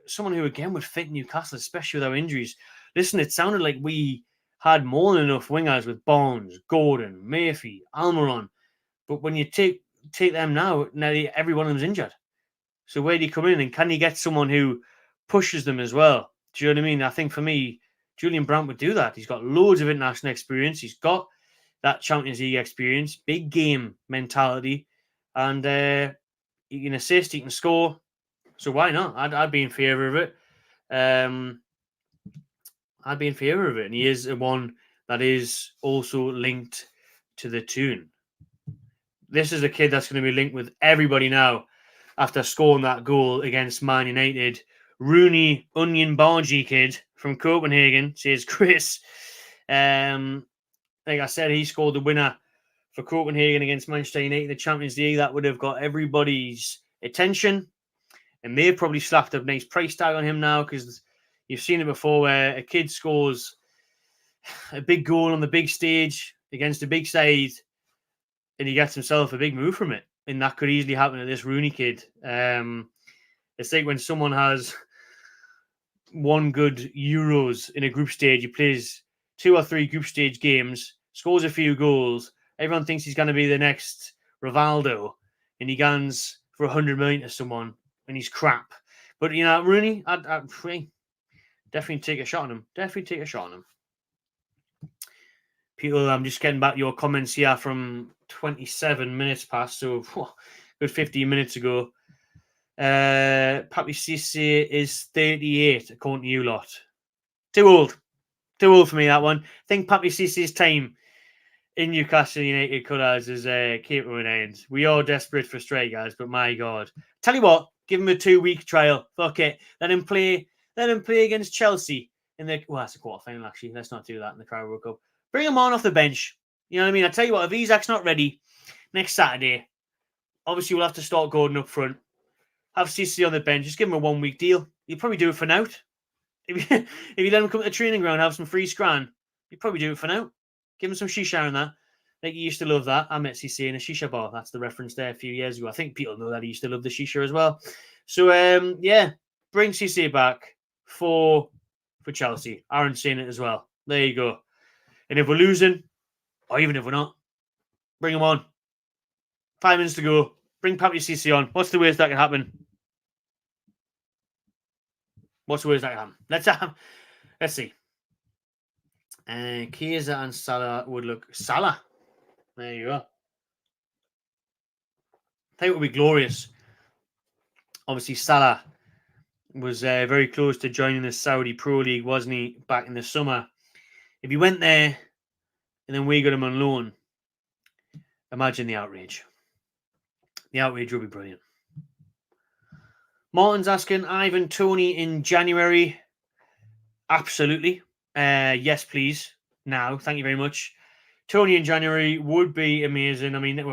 someone who, again, would fit Newcastle, especially with our injuries. Listen, it sounded like we had more than enough wingers with Barnes, Gordon, Murphy, Almiron. But when you take them now every one of them's injured. So where do you come in, and can you get someone who pushes them as well? Do you know what I mean? I think for me, Julian Brandt would do that. He's got loads of international experience. He's got that Champions League experience, big game mentality, and he can assist, he can score. So why not? I'd be in favour of it. I'd be in favour of it. And he is one that is also linked to the tune. This is a kid that's going to be linked with everybody now after scoring that goal against Man United. Rooney Onion Bargy kid from Copenhagen, says Chris. Like I said, he scored the winner for Copenhagen against Manchester United in the Champions League. That would have got everybody's attention. And they've probably slapped a nice price tag on him now because you've seen it before where a kid scores a big goal on the big stage against a big side and he gets himself a big move from it. And that could easily happen to this Rooney kid. It's like when someone has one good Euros in a group stage, he plays 2 or 3 group stage games, scores a few goals. Everyone thinks he's going to be the next Ronaldo, and he guns for 100 million to someone, and he's crap. But, you know, Rooney, I'd definitely take a shot on him. Definitely take a shot on him. People, I'm just getting back your comments here from 27 minutes past, so good 15 minutes ago. Papi Cisse is 38, according to you lot. Too old for me, that one. I think Papi Cisse's time in Newcastle United colours is came to an end. We are desperate for strikers, but my God. Tell you what, give him a 2-week trial. Fuck it. Let him play against Chelsea in the... Well, that's a quarter-final, actually. Let's not do that in the Carabao Cup. Bring him on off the bench. You know what I mean? I tell you what, if Isak's not ready next Saturday, obviously we'll have to start Gordon up front. Have Cisse on the bench. Just give him a 1-week deal. You'll probably do it for now. If you let him come to the training ground, have some free scran, you'd probably do it for now. Give him some shisha and that. Like, he used to love that. I met Cisse in a shisha bar. That's the reference there a few years ago. I think people know that he used to love the shisha as well. So, yeah, bring Cisse back for Chelsea. Aaron's saying it as well. There you go. And if we're losing, or even if we're not, bring him on. 5 minutes to go. Bring Papi Cisse on. What's the worst that can happen? What's the worst that can happen? Let's see. Chiesa and Salah would look... Salah? There you go. I think it would be glorious. Obviously, Salah was very close to joining the Saudi Pro League, wasn't he, back in the summer? If he went there and then we got him on loan, Imagine the outrage. The outrage will be brilliant. Martin's asking, Ivan Toney in January. Absolutely. Yes, please. Now, thank you very much. Toney in January would be amazing. I mean,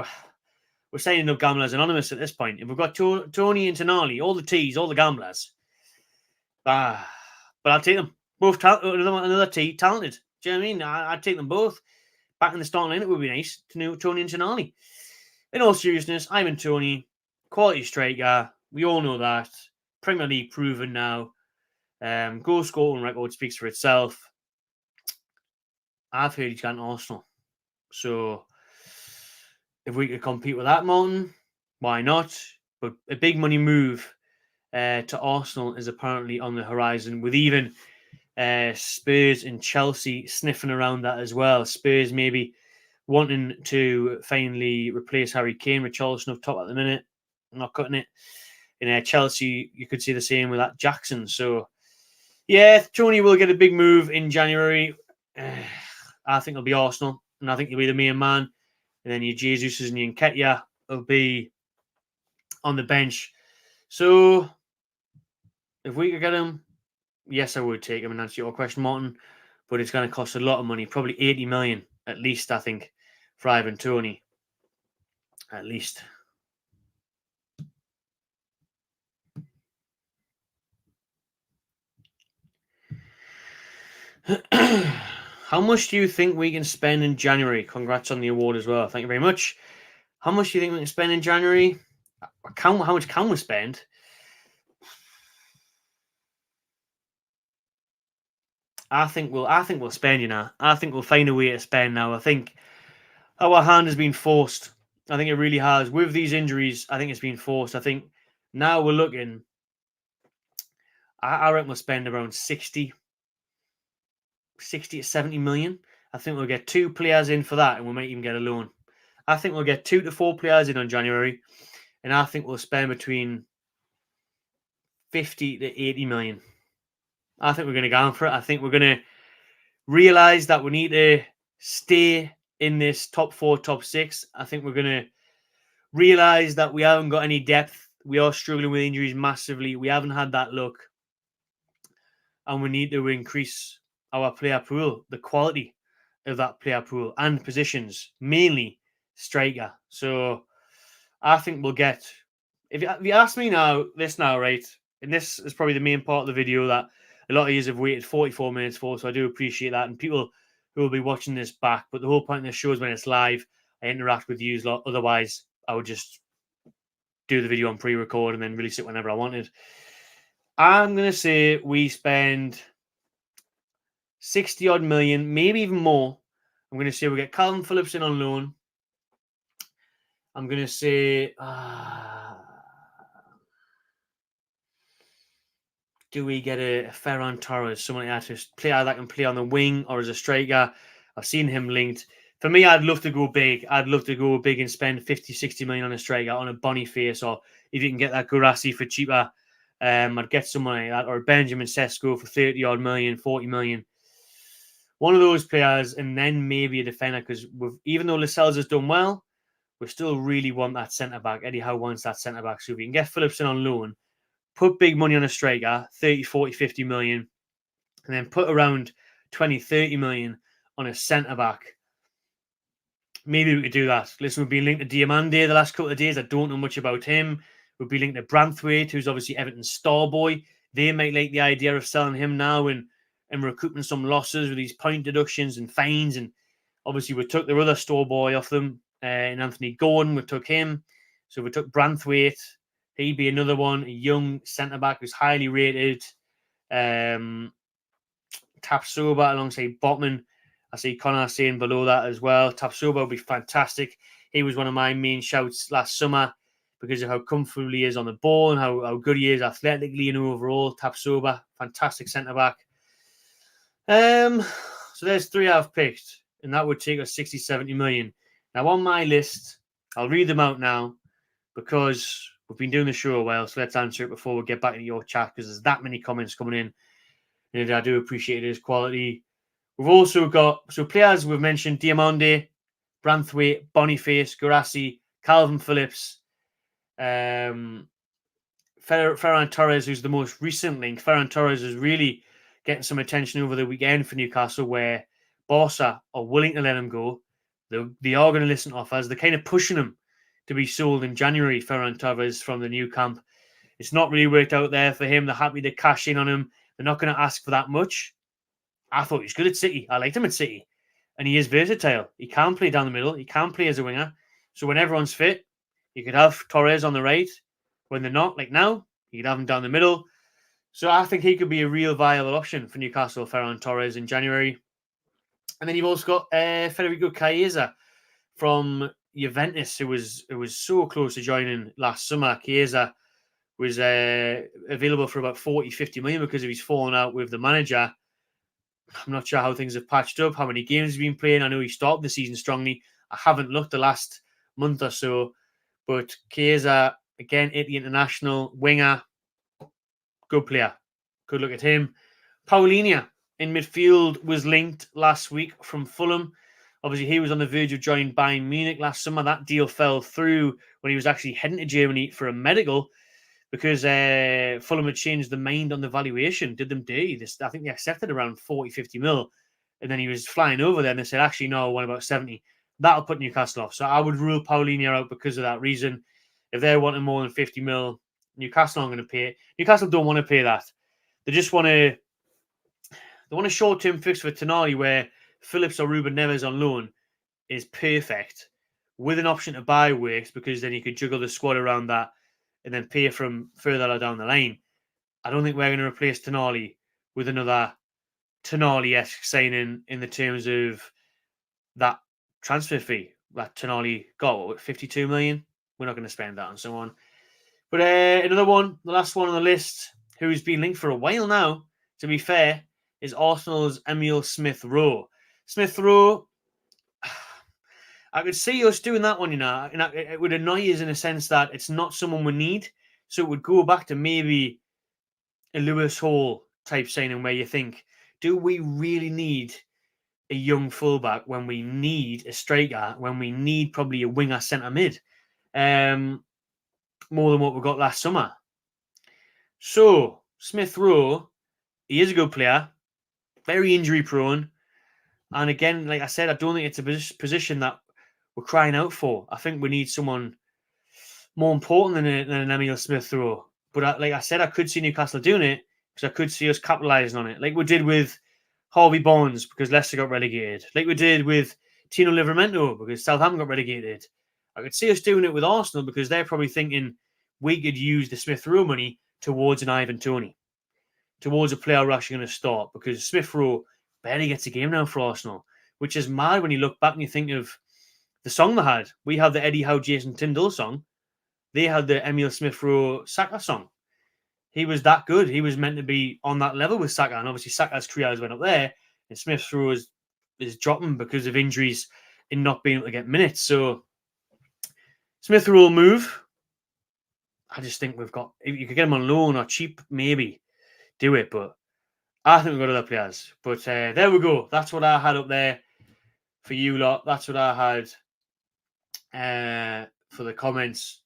we're signing up Gamblers Anonymous at this point. If we've got Toney and Tonali, all the T's, all the Gamblers. But I'll take them. Both another T, talented. Do you know what I mean? I'd take them both. Back in the starting line, it would be nice to know Toney and Tonali. In all seriousness, Ivan Toney, quality striker. We all know that. Premier League proven now. Goal scoring record speaks for itself. I've heard he's gone to Arsenal. So if we could compete with that, Martin, why not? But a big money move to Arsenal is apparently on the horizon, with even Spurs and Chelsea sniffing around that as well. Spurs maybe wanting to finally replace Harry Kane with Charleston up top at the minute. Not cutting it. In Chelsea, you could see the same with that Jackson. So, yeah, Toney will get a big move in January. I think it'll be Arsenal, and I think he'll be the main man. And then your Jesus's and your Nketiah will be on the bench. So, if we could get him, yes, I would take him and answer your question, Martin. But it's going to cost a lot of money, probably 80 million at least, I think, for Ivan Toney. At least. How much do you think we can spend in January? Congrats on the award as well. Thank you very much. How much do you think we can spend in January? How much can we spend? I think we'll spend, you know. I think we'll find a way to spend now. I think our hand has been forced. I think it really has. With these injuries, I think it's been forced. I think now we're looking. I reckon we'll spend around 60 to 70 million. I think we'll get 2 players in for that, and we might even get a loan. I think we'll get 2 to 4 players in on January, and I think we'll spend between 50 to 80 million. I think we're going to go for it. I think we're going to realise that we need to stay in this top 4, top 6. I think we're going to realise that we haven't got any depth. We are struggling with injuries massively. We haven't had that luck. And we need to increase our player pool, the quality of that player pool and positions, mainly striker. So I think we'll get, if you ask me now, right, and this is probably the main part of the video that a lot of you have waited 44 minutes for, so I do appreciate that, and people who will be watching this back, but the whole point of this show is when it's live, I interact with you a lot. Otherwise, I would just do the video on pre-record and then release it whenever I wanted. I'm going to say we spend 60 odd million, maybe even more. I'm going to say we get Calvin Phillips in on loan. I'm going to say, do we get a Ferran Torres, someone like that can play on the wing or as a striker? I've seen him linked. For me, I'd love to go big. I'd love to go big and spend 50, 60 million on a striker, on a Boniface, or if you can get that Gurasi for cheaper, I'd get someone like that, or Benjamin Sesko for 30 odd million, 40 million. One of those players, and then maybe a defender, because even though Lascelles has done well, we still really want that centre-back. Eddie Howe wants that centre-back. So if we can get Phillips in on loan, put big money on a striker, 30, 40, 50 million, and then put around 20, 30 million on a centre-back. Maybe we could do that. Listen, we've been linked to Diamande the last couple of days. I don't know much about him. We've been linked to Branthwaite, who's obviously Everton's star boy. They might like the idea of selling him now and recouping some losses with these point deductions and fines. And obviously, we took their other store boy off them, in Anthony Gordon. We took him. So we took Branthwaite. He'd be another one, a young centre-back who's highly rated. Tapsoba alongside Botman. I see Connor saying below that as well. Tapsoba would be fantastic. He was one of my main shouts last summer because of how comfortable he is on the ball and how good he is athletically and overall. Tapsoba, fantastic centre-back. So there's 3 I've picked, and that would take us 60, 70 million. Now on my list, I'll read them out now because we've been doing the show a while, so let's answer it before we get back into your chat because there's that many comments coming in, and I do appreciate his quality. We've also got, so players we've mentioned, Diamande, Branthwaite, Boniface, Guirassy, Calvin Phillips, Ferran Torres, who's the most recent link. Ferran Torres is really getting some attention over the weekend for Newcastle, where Barca are willing to let him go. They are going to listen to offers. They're kind of pushing him to be sold in January, Ferran Torres, from the new camp. It's not really worked out there for him. They're happy to cash in on him. They're not going to ask for that much. I thought he was good at City. I liked him at City. And he is versatile. He can play down the middle. He can play as a winger. So when everyone's fit, you could have Torres on the right. When they're not, like now, you could have him down the middle. So I think he could be a real viable option for Newcastle, Ferran Torres, in January. And then you've also got Federico Chiesa from Juventus, who was so close to joining last summer. Chiesa was available for about 40, 50 million because of his falling out with the manager. I'm not sure how things have patched up, how many games he's been playing. I know he started the season strongly. I haven't looked the last month or so. But Chiesa, again, Italy international, winger, good player. Good look at him. Paulinho in midfield was linked last week from Fulham. Obviously, he was on the verge of joining Bayern Munich last summer. That deal fell through when he was actually heading to Germany for a medical because Fulham had changed the mind on the valuation, did them dirty. I think they accepted around 40, 50 mil. And then he was flying over there and they said, actually, no, I want about 70. That'll put Newcastle off. So I would rule Paulinho out because of that reason. If they're wanting more than 50 mil, Newcastle aren't going to pay it. Newcastle don't want to pay that. They just want to... They want a short-term fix for Tonali where Phillips or Ruben Neves on loan is perfect with an option to buy works because then you could juggle the squad around that and then pay from further down the line. I don't think we're going to replace Tonali with another Tonali-esque signing in the terms of that transfer fee that Tonali got, 52 million. We're not going to spend that on someone. But another one, the last one on the list, who's been linked for a while now, to be fair, is Arsenal's Emile Smith-Rowe. Smith-Rowe, I could see us doing that one, you know. And it would annoy us in a sense that it's not someone we need. So it would go back to maybe a Lewis Hall type signing where you think, do we really need a young fullback when we need a striker, when we need probably a winger centre mid? More than what we got last summer. So, Smith-Rowe, he is a good player, very injury prone. And again, like I said, I don't think it's a position that we're crying out for. I think we need someone more important than an Emile Smith-Rowe. But like I said, I could see Newcastle doing it because I could see us capitalising on it. Like we did with Harvey Barnes because Leicester got relegated. Like we did with Tino Livramento because Southampton got relegated. I could see us doing it with Arsenal because they're probably thinking we could use the Smith-Rowe money towards an Ivan Toney, towards a player we're actually going to start because Smith-Rowe barely gets a game now for Arsenal, which is mad when you look back and you think of the song they had. We have the Eddie Howe, Jason Tyndall song. They had the Emile Smith-Rowe Saka song. He was that good. He was meant to be on that level with Saka, and obviously Saka's career has went up there, and Smith-Rowe is dropping because of injuries and not being able to get minutes. So Smith-Rowe will move. I just think we've got, if you could get him on loan or cheap, maybe do it, but I think we've got other players. But there we go. That's what I had up there for you lot. That's what I had for the comments,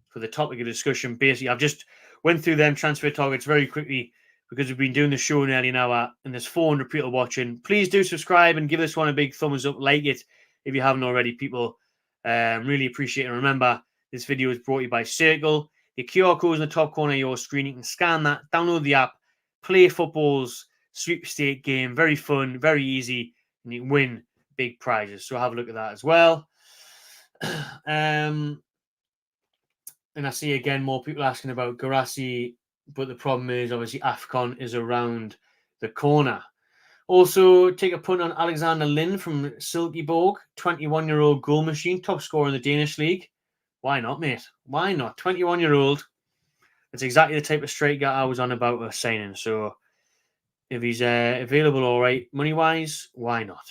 for the topic of discussion. Basically, I've just went through them transfer targets very quickly because we've been doing the show nearly an hour and there's 400 people watching. Please do subscribe and give this one a big thumbs up. Like it if you haven't already, people. Really appreciate it. And remember, this video is brought to you by Circle. Your QR code is in the top corner of your screen. You can scan that, download the app, play football's sweepstake game. Very fun, very easy, and you can win big prizes. So have a look at that as well. And I see again more people asking about Guirassy, but the problem is obviously AFCON is around the corner. Also, take a punt on Alexander Lind from Silkeborg, 21-year-old goal machine, top scorer in the Danish league. Why not, mate? Why not? 21-year-old. It's exactly the type of striker I was on about with signing. So if he's available all right, money-wise, why not?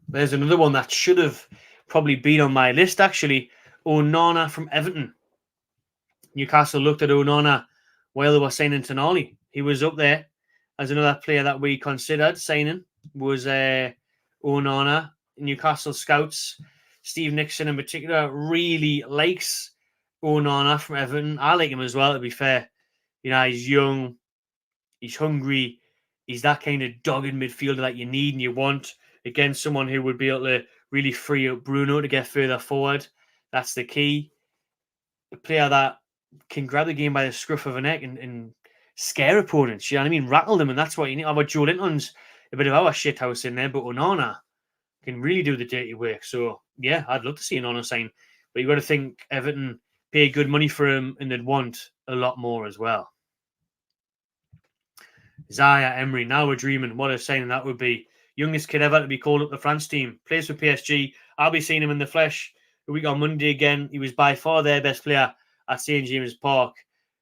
There's another one that should have probably been on my list, actually. Onana from Everton. Newcastle looked at Onana while they were signing Tonali. He was up there. as another player that we considered signing was Onana. Newcastle scouts, Steve Nixon in particular, really likes Onana from Everton. I like him as well, to be fair. He's young, he's hungry, he's that kind of dogged midfielder that you need and you want. Again, someone who would be able to really free up Bruno to get further forward. That's the key. A player that can grab the game by the scruff of a neck and scare opponents. You know what I mean? Rattle them, and that's what you need. Joe Linton's a bit of our shithouse in there, but Onana can really do the dirty work. So, yeah, I'd love to see Onana sign. But you've got to think Everton pay good money for him and they'd want a lot more as well. Zaya Emery, now we're dreaming. What a signing that would be. Youngest kid ever to be called up the France team. Plays for PSG. I'll be seeing him in the flesh a week on Monday again. He was by far their best player at St. James's Park.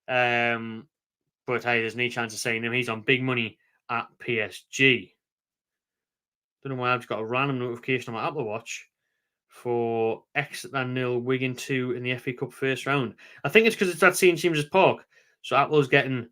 But hey, there's no chance of saying him. He's on big money at PSG. Don't know why I've just got a random notification on my Apple Watch for Exeter 0, Wigan 2 in the FA Cup first round. I think it's because it's at St. James's Park. So Apple's getting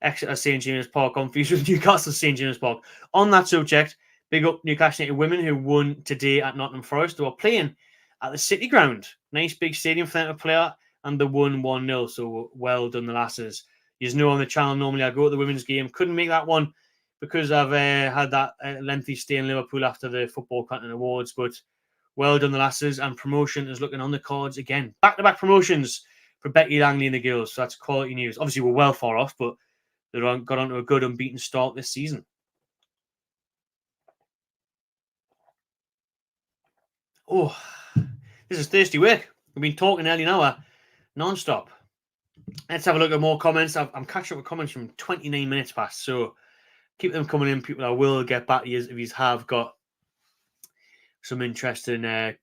Exeter St. James's Park confused with Newcastle St. James's Park. On that subject, big up Newcastle United women who won today at Nottingham Forest. They were playing at the City Ground. Nice big stadium for them to play at. And they won 1-0. So well done, the lasses. You know, on the channel, normally I go to the women's game. Couldn't make that one because I've had that lengthy stay in Liverpool after the Football Continent Awards. But well done, the lasses. And promotion is looking on the cards again. Back-to-back promotions for Becky Langley and the girls. So that's quality news. Obviously, we're well far off, but they got onto a good unbeaten start this season. Oh, this is thirsty work. We've been talking nearly an hour non-stop. Let's have a look at more comments. I'm catching up with comments from 29 minutes past, so keep them coming in, people. I will get back to you if you have got some interesting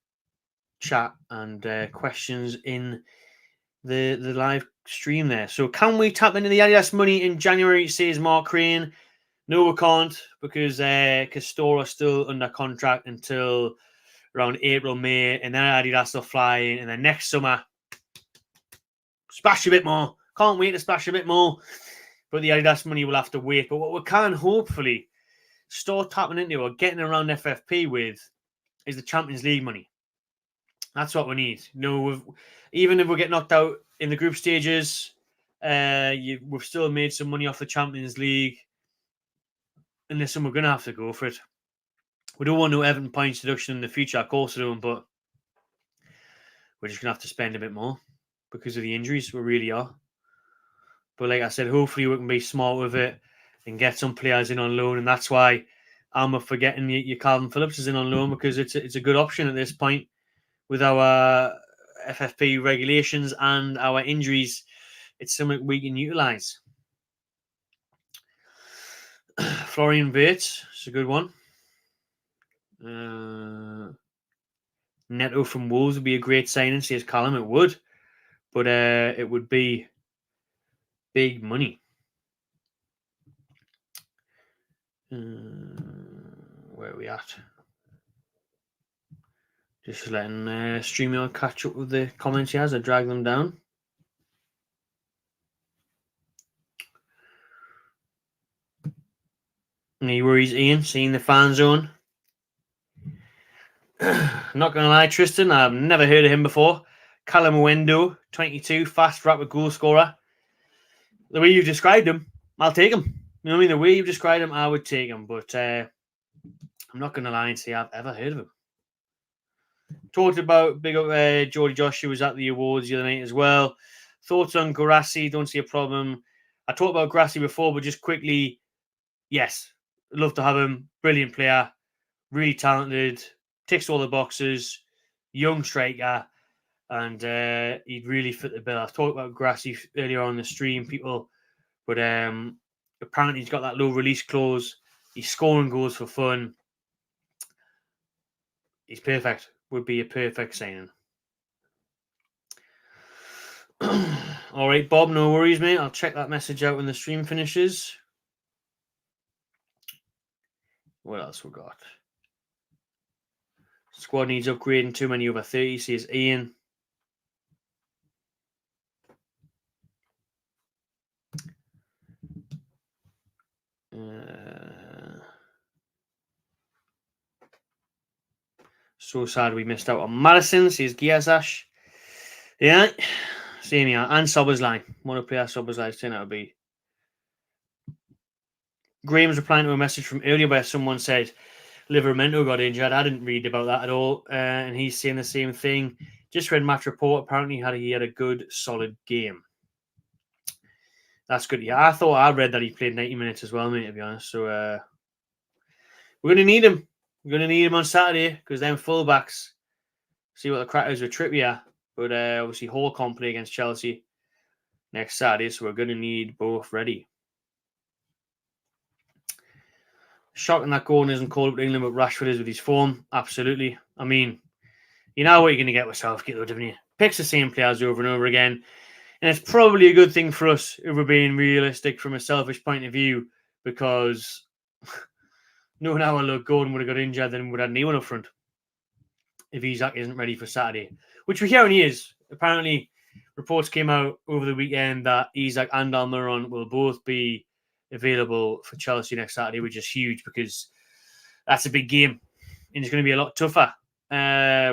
chat and questions in the live stream there. So can we tap into the Adidas money in January, says Mark Crane? No, we can't, because Castore are still under contract until around April, May, and then Adidas will fly in, and then next summer, splash a bit more. Can't wait to splash a bit more, but the Adidas money will have to wait. But what we can hopefully start tapping into or getting around FFP with is the Champions League money. That's what we need. Even if we get knocked out in the group stages, we've still made some money off the Champions League. And listen, we're going to have to go for it. We don't want no Everton points deduction in the future, of course we don't, but we're just going to have to spend a bit more because of the injuries. We really are. But like I said, hopefully we can be smart with it and get some players in on loan. And that's why I'm forgetting your Calvin Phillips is in on loan, because it's a good option at this point with our FFP regulations and our injuries. It's something we can utilise. Florian Wirtz is a good one. Neto from Wolves would be a great signing, says Callum. It would, but it would be big money. Where are we at? Just letting StreamYard catch up with the comments he has. I drag them down. Any worries, Ian? Seeing the fan zone? Not going to lie, Tristan, I've never heard of him before. Callum Wendo, 22, fast, rapid goal scorer. The way you've described him, I'll take him. You know what I mean? The way you've described him, I would take him. But I'm not going to lie and say I've ever heard of him. Talked about big up Geordie Josh, who was at the awards the other night as well. Thoughts on Guirassy? Don't see a problem. I talked about Guirassy before, but just quickly, yes, love to have him. Brilliant player, really talented, ticks all the boxes, young striker, and he'd really fit the bill. I've talked about Guirassy earlier on the stream, people, but apparently he's got that low release clause. He's scoring goals for fun. He's perfect. Would be a perfect signing. All right, Bob, no worries, mate. I'll check that message out when the stream finishes. What else we got? Squad needs upgrading. Too many over 30, says Ian. So sad we missed out on Madison, says Giasash. Yeah, same here. And Soberslai. What a player Soberslai's turned out to be. Graham's replying to a message from earlier where someone said Livermento got injured. I didn't read about that at all. And he's saying the same thing. Just read match report. Apparently he had a good, solid game. That's good. Yeah, I read that he played 90 minutes as well, mate, to be honest. So we're going to need him. We're going to need him on Saturday because then fullbacks. See what the crack is with Trippier. But obviously Hall company against Chelsea next Saturday. So we're going to need both ready. Shocking that Gordon isn't called up to England, but Rashford is with his form. Absolutely. I mean, you know what you're going to get with Southgate, though, don't you? Picks the same players over and over again. And it's probably a good thing for us if we're being realistic from a selfish point of view, because knowing how Gordon would have got injured, then we would have anyone up front if Isak isn't ready for Saturday, which we hear he is. Apparently, reports came out over the weekend that Isak and Almiron will both be available for Chelsea next Saturday, which is huge because that's a big game and it's going to be a lot tougher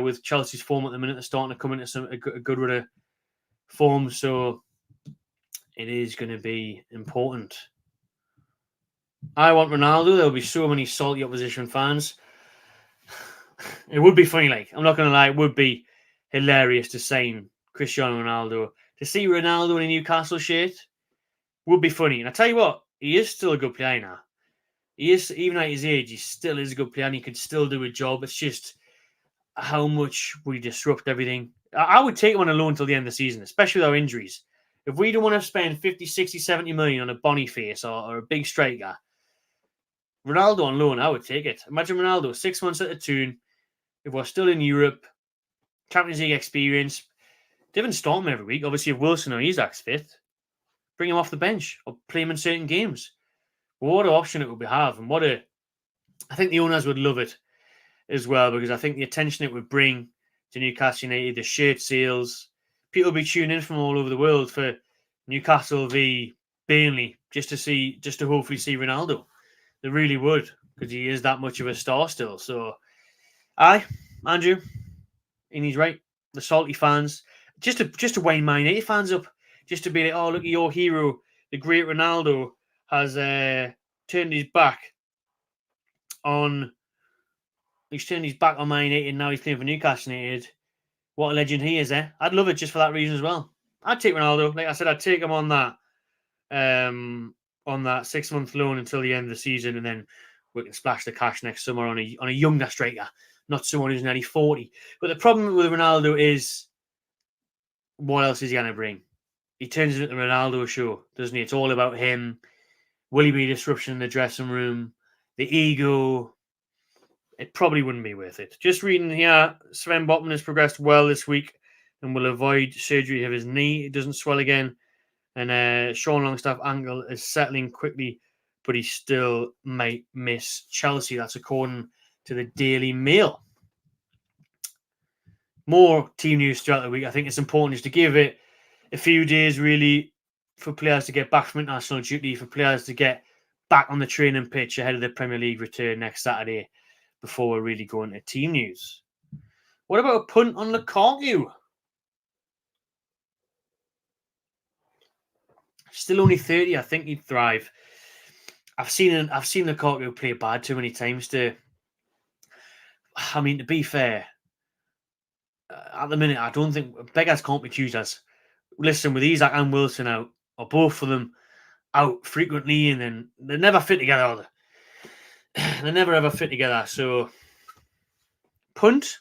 with Chelsea's form at the minute. They're starting to come into a good run of form, so it is going to be important. I want Ronaldo. There'll be so many salty opposition fans. It would be funny, I'm not going to lie, it would be hilarious to sign Cristiano Ronaldo. To see Ronaldo in a Newcastle shirt would be funny. And I tell you what, he is still a good player now. He is, even at his age, he still is a good player and he could still do a job. It's just how much we disrupt everything. I would take him on a loan till the end of the season, especially with our injuries. If we don't want to spend 50, 60, 70 million on a Boniface or a big striker, Ronaldo on loan, I would take it. Imagine Ronaldo 6 months at a tune. If we're still in Europe, Champions League experience, different storm every week. Obviously, if Wilson or Isak's fit, bring him off the bench or play him in certain games. What an option it would have, and I think the owners would love it as well, because I think the attention it would bring to Newcastle United, the shirt sales, people will be tuning in from all over the world for Newcastle v Burnley just to hopefully see Ronaldo. They really would, because he is that much of a star still. So, Andrew, and he's right. The salty fans, just to wind my United fans up, just to be like, oh, look at your hero, the great Ronaldo has turned his back on. He's turned his back on Man United and now he's playing for Newcastle United. What a legend he is, eh? I'd love it just for that reason as well. I'd take Ronaldo. Like I said, I'd take him on that 6-month loan until the end of the season, and then we can splash the cash next summer on a younger striker, not someone who's nearly 40. But the problem with Ronaldo is, what else is he going to bring? He turns it into the Ronaldo show, doesn't he? It's all about him. Will he be a disruption in the dressing room? The ego. It probably wouldn't be worth it. Just reading here, Sven Botman has progressed well this week and will avoid surgery of his knee. It doesn't swell again. And Sean Longstaff ankle is settling quickly, but he still might miss Chelsea. That's according to the Daily Mail. More team news throughout the week. I think it's important just to give it a few days, really, for players to get back from international duty, for players to get back on the training pitch ahead of the Premier League return next Saturday, before we're really going to team news. What about a punt on Lukaku? Still only 30. I think he'd thrive. I've seen Lukaku play bad too many times to be fair, at the minute, I don't think beggars can't be choosers. Listen, with Isak and Wilson out, or both of them out frequently, and then they never fit together, are they? They never ever fit together. So, punt.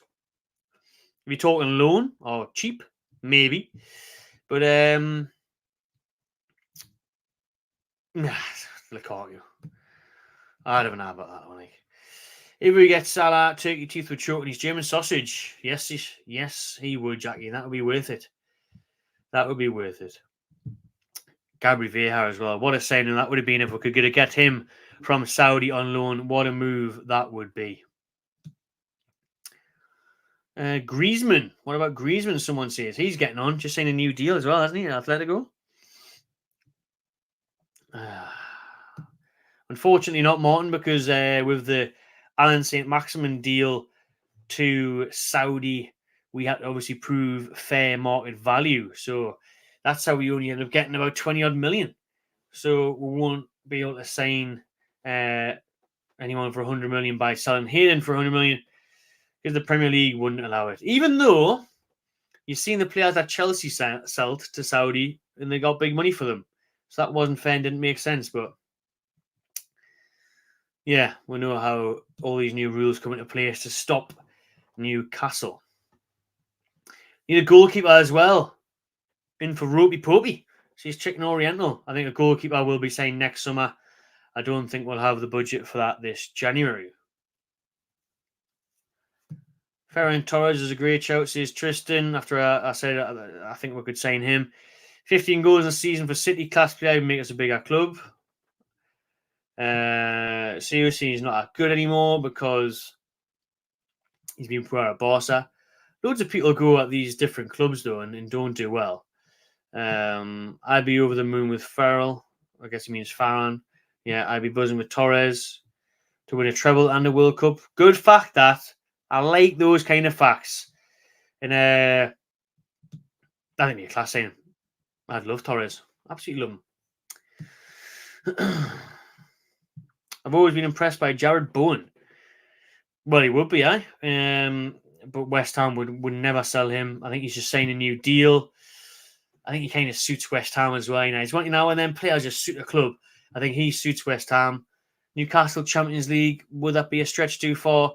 If you're talking loan or cheap, maybe. But Lukaku. I don't know about that one. If we get Salah, turkey teeth would choke on his German sausage. Yes, he would, Jackie. That would be worth it. That would be worth it. Gabri Vieja as well. What a signing that would have been if we could get him from Saudi on loan. What a move that would be. Griezmann. What about Griezmann? Someone says he's getting on. Just signed a new deal as well, hasn't he? Atletico. Unfortunately, not Martin, because with the Alan St. Maximin deal to Saudi, we had to obviously prove fair market value. So that's how we only ended up getting about 20 odd million. So we won't be able to sign anyone for 100 million by selling Hayden for 100 million because the Premier League wouldn't allow it. Even though you've seen the players that Chelsea sold to Saudi and they got big money for them. So that wasn't fair and didn't make sense. But yeah, we know how all these new rules come into place to stop Newcastle. Need a goalkeeper as well. In for Ropey Popey. She's Chicken Oriental. I think a goalkeeper will be signed next summer. I don't think we'll have the budget for that this January. Ferran Torres is a great shout, says Tristan. After I said I think we could sign him. 15 goals in a season for City, class player, would make us a bigger club. Seriously, he's not that good anymore because he's been poor at Barca. Loads of people go at these different clubs though and don't do well. I'd be over the moon with Farrell. I guess he means Farran. Yeah, I'd be buzzing with Torres to win a treble and a World Cup. Good fact that. I like those kind of facts. And I think be a class signing. I'd love Torres. Absolutely love him. I've always been impressed by Jared Bowen. Well, he would be, but West Ham would never sell him. I think he's just signing a new deal. I think he kind of suits West Ham as well. He's wanting now and then players just suit a club. I think he suits West Ham. Newcastle Champions League, would that be a stretch too far?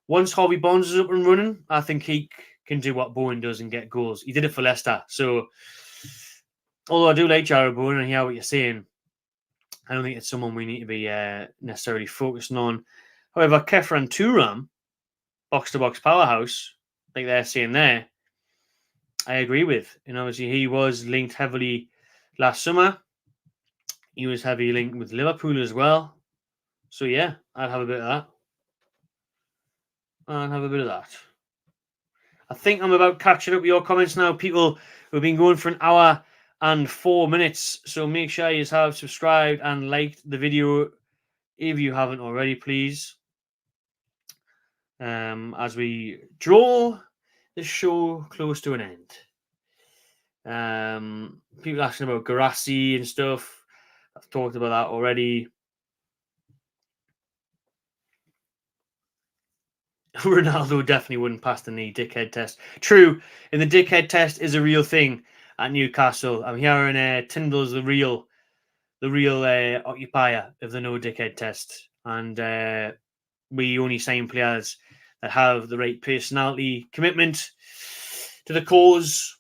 Once Harvey Barnes is up and running, I think he can do what Bowen does and get goals. He did it for Leicester. So, although I do like Jared Bowen and hear what you're saying, I don't think it's someone we need to be necessarily focusing on. However, Kefran Turam, box-to-box powerhouse, like they're saying there, I agree with. And obviously, he was linked heavily last summer. He was heavily linked with Liverpool as well. So, yeah, I'd have a bit of that. I think I'm about catching up with your comments now. People who've been going for an hour and 4 minutes. So make sure you have subscribed and liked the video if you haven't already, please. As we draw the show close to an end. People asking about Garassi and stuff. I've talked about that already. Ronaldo definitely wouldn't pass the knee dickhead test. True, and the dickhead test is a real thing at Newcastle. I'm hearing Tyndall's the real occupier of the no dickhead test, and we only sign players that have the right personality, commitment to the cause,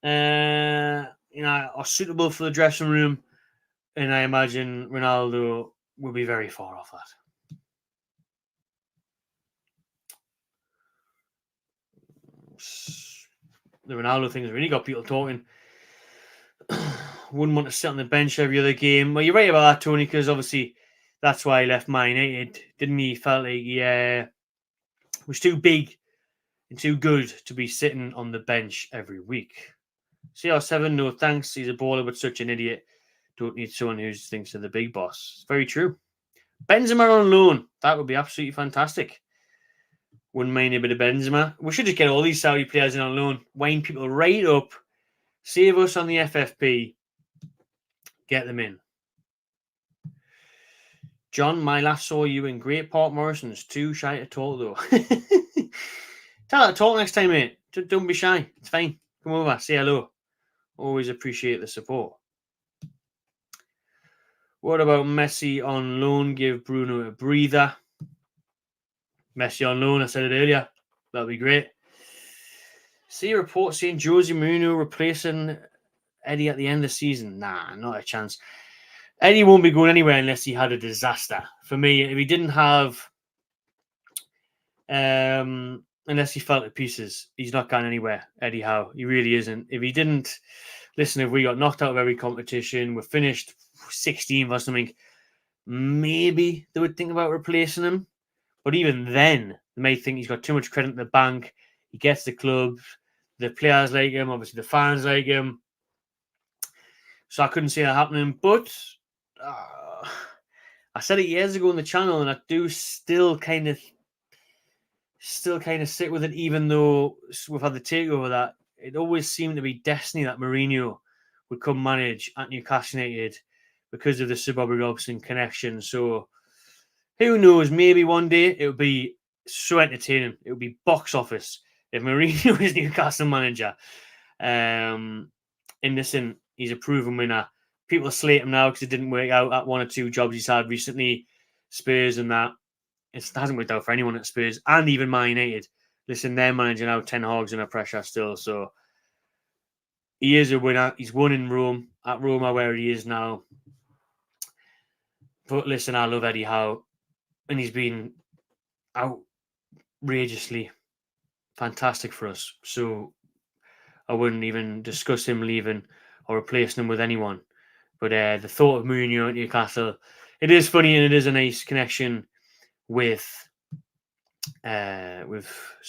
are suitable for the dressing room, and I imagine Ronaldo will be very far off that. The Ronaldo thing has really got people talking. Wouldn't want to sit on the bench every other game. Well, you're right about that, Tony, because obviously that's why he left Man United, didn't he? He felt like he was too big and too good to be sitting on the bench every week. CR7, no thanks. He's a baller, but such an idiot. Don't need someone who thinks they're the big boss. It's very true. Benzema on loan. That would be absolutely fantastic. Wouldn't mind a bit of Benzema. We should just get all these Saudi players in on loan, wind people right up, save us on the FFP, get them in. John, my last saw you in Great Park Morrison's. Too shy to talk, though. Tell her to talk next time, mate. Don't be shy. It's fine. Come over, say hello. Always appreciate the support. What about Messi on loan? Give Bruno a breather. Messi on loan, I said it earlier. That'll be great. See a report saying Jose Mourinho replacing Eddie at the end of the season. Nah, not a chance. Eddie won't be going anywhere unless he had a disaster. For me, if he didn't have, unless he fell to pieces, he's not going anywhere, Eddie Howe. He really isn't. If he didn't, listen, if we got knocked out of every competition, we're finished 16th or something, maybe they would think about replacing him. But even then, they may think he's got too much credit in the bank. He gets the club. The players like him. Obviously, the fans like him. So I couldn't see that happening. But I said it years ago on the channel, and I do still kind of still kind of sit with it, even though we've had the takeover that it always seemed to be destiny that Mourinho would come manage at Newcastle United because of the Sir Bobby Robson connection. So who knows? Maybe one day it would be so entertaining. It would be box office if Mourinho is Newcastle manager. And listen, he's a proven winner. People slate him now because it didn't work out at one or two jobs he's had recently, Spurs and that. It hasn't worked out for anyone at Spurs and even Man United. Listen, they're managing out 10 hogs under pressure still. So he is a winner. He's won in Rome, at Roma where he is now. But listen, I love Eddie Howe. And he's been outrageously fantastic for us. So I wouldn't even discuss him leaving or replacing him with anyone. But the thought of Mourinho at Newcastle, it is funny and it is a nice connection with Sir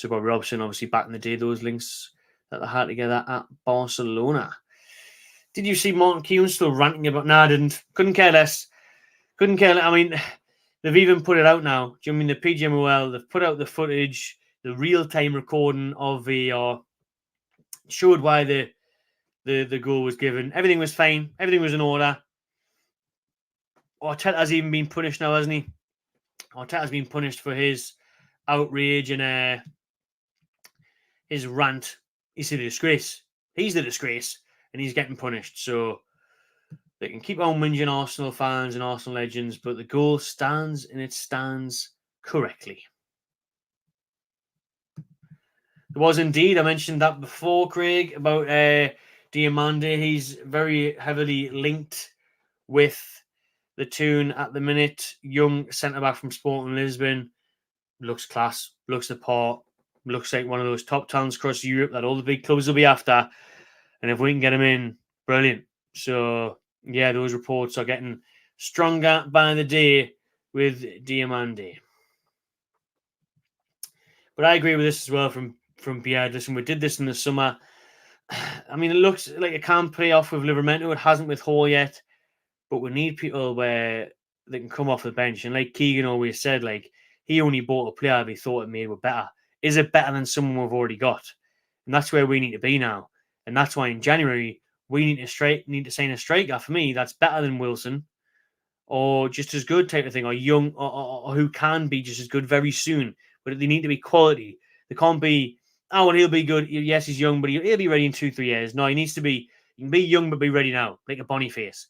Bobby Robson, obviously back in the day, those links that they had together at Barcelona. Did you see Martin Keown still ranting about? No, I didn't. Couldn't care less. I mean, they've even put it out now. Do you know what I mean? The PGMOL, they've put out the footage, the real-time recording of VAR, showed why the goal was given. Everything was fine. Everything was in order. Arteta's even been punished now, hasn't he? Arteta's been punished for his outrage and his rant. He's the disgrace. He's the disgrace, and he's getting punished. So they can keep on whinging Arsenal fans and Arsenal legends, but the goal stands and it stands correctly. There was indeed, I mentioned that before, Craig, about Diamande. He's very heavily linked with the tune at the minute. Young centre-back from Sporting Lisbon. Looks class, looks the part, looks like one of those top talents across Europe that all the big clubs will be after. And if we can get him in, brilliant. So, yeah, those reports are getting stronger by the day with Diamande. But I agree with this as well from Pierre. Listen, we did this in the summer. I mean, it looks like it can play off with Livramento. It hasn't with Hall yet. But we need people where they can come off the bench. And like Keegan always said, like, he only bought a player if he thought it made were better. Is it better than someone we've already got? And that's where we need to be now. And that's why in January, we need to sign a striker. For me, that's better than Wilson or just as good type of thing, or young, or who can be just as good very soon. But they need to be quality. They can't be, oh, and he'll be good. Yes, he's young, but he'll be ready in 2-3 years. No, he needs to be, he can be young, but be ready now, like a Boniface.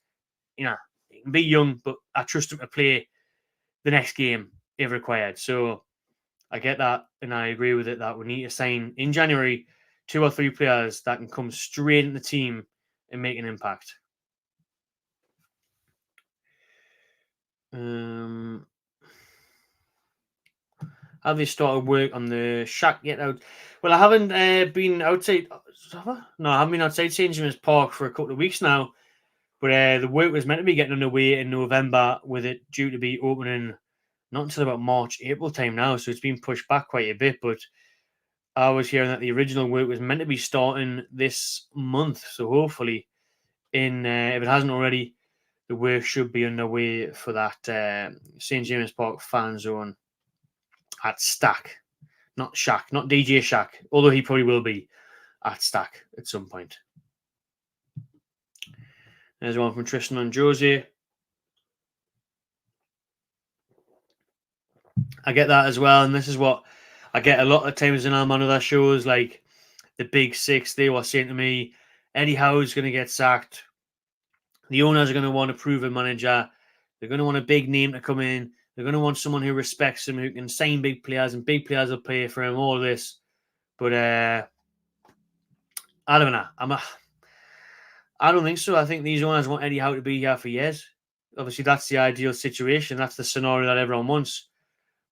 You know, he can be young, but I trust him to play the next game if required. So I get that, and I agree with it that we need to sign in January 2 or 3 players that can come straight in the team and make an impact. Have they started work on the shack yet? Well, I haven't been outside. No, I haven't been outside St. James's Park for a couple of weeks now. But the work was meant to be getting underway in November, with it due to be opening not until about March, April time now. So it's been pushed back quite a bit. But I was hearing that the original work was meant to be starting this month. So hopefully, if it hasn't already, the work should be underway for that St. James's Park fan zone at Stack. Not Shack, not DJ Shack, although he probably will be at Stack at some point. There's one from Tristan and Josie. I get that as well, and this is what I get a lot of times in on other shows, like the Big Six. They were saying to me, Eddie Howe's going to get sacked. The owners are going to want a proven manager. They're going to want a big name to come in. They're going to want someone who respects him, who can sign big players, and big players will play for him, all this. But I don't know. I don't think so. I think these owners want Eddie Howe to be here for years. Obviously, that's the ideal situation. That's the scenario that everyone wants.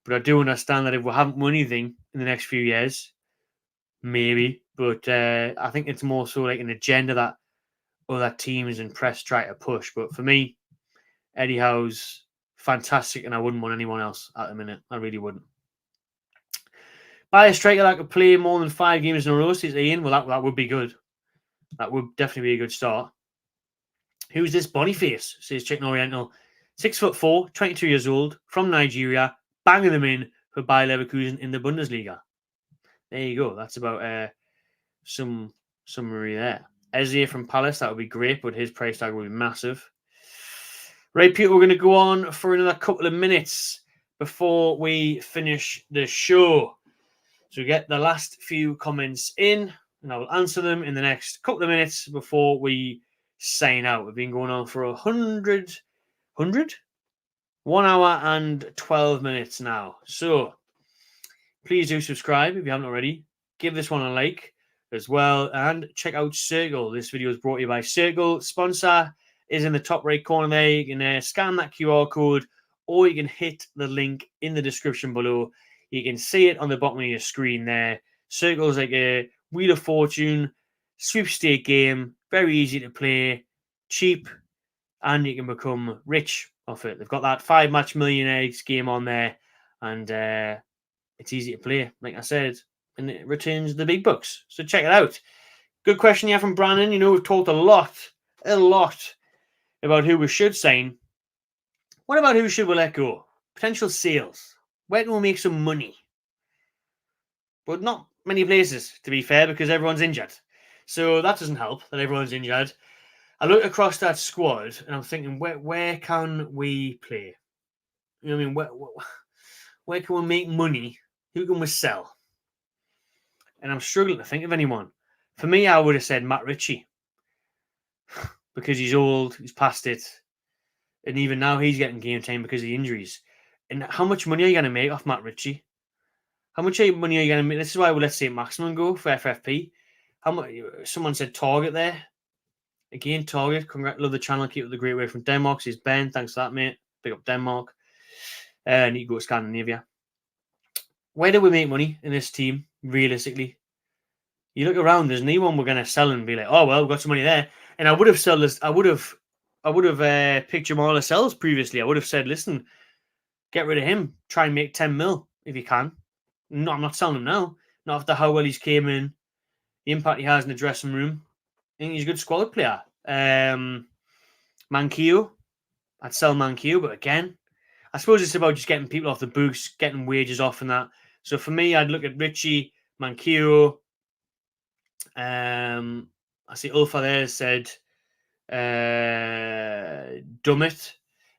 But I do understand that if we haven't won anything in the next few years, maybe. But I think it's more so like an agenda that other teams and press try to push. But for me, Eddie Howe's fantastic, and I wouldn't want anyone else at the minute. I really wouldn't. Buy a striker that could play more than 5 games in a row, says Ian. Well, that would be good. That would definitely be a good start. Who's this Boniface? Says Chicken Oriental. 6'4", 22 years old, from Nigeria, banging them in for Bayer Leverkusen in the Bundesliga. There you go. That's about some summary there. Eze from Palace, that would be great, but his price tag will be massive. Right, Peter, we're going to go on for another couple of minutes before we finish the show. So we get the last few comments in, and I will answer them in the next couple of minutes before we sign out. We've been going on for 100? 1 hour and 12 minutes now. So please do subscribe if you haven't already. Give this one a like as well, and check out Circle. This video is brought to you by Circle. Sponsor is in the top right corner there. You can scan that QR code, or you can hit the link in the description below. You can see it on the bottom of your screen there. Circle is like a Wheel of Fortune sweepstake game. Very easy to play, cheap, and you can become rich off it. They've got that 5-match millionaires game on there, and it's easy to play, like I said, and it returns the big bucks. So check it out. Good question here from Brandon. You know, we've talked a lot about who we should sign. What about who should we let go? Potential sales. Where can we make some money? But not many places, to be fair, because everyone's injured. So that doesn't help that everyone's injured. I look across that squad and I'm thinking, where can we play? You know what I mean? Where can we make money? Who can we sell? And I'm struggling to think of anyone. For me, I would have said Matt Ritchie. Because he's old, he's past it. And even now, he's getting game time because of the injuries. And how much money are you going to make off Matt Ritchie? How much money are you going to make? This is why let's say maximum go for FFP. How much? Someone said Target there. Again, Target. Love the channel. Keep up the great way from Denmark. Says Ben. Thanks for that, mate. Big up Denmark. Need to go to Scandinavia. Where do we make money in this team, realistically? You look around, there's no one we're going to sell and be like, oh, well, we've got some money there. And I would have sold this. I would have picked Jamal Lascelles previously. I would have said, listen, get rid of him. Try and make 10 mil if you can. No, I'm not selling him now. Not after how well he's came in, the impact he has in the dressing room. I think he's a good squad player. Manquillo, I'd sell Manquillo, but again, I suppose it's about just getting people off the books, getting wages off and that. So for me, I'd look at Ritchie, Manquillo. I see Ulfa there said Dummett.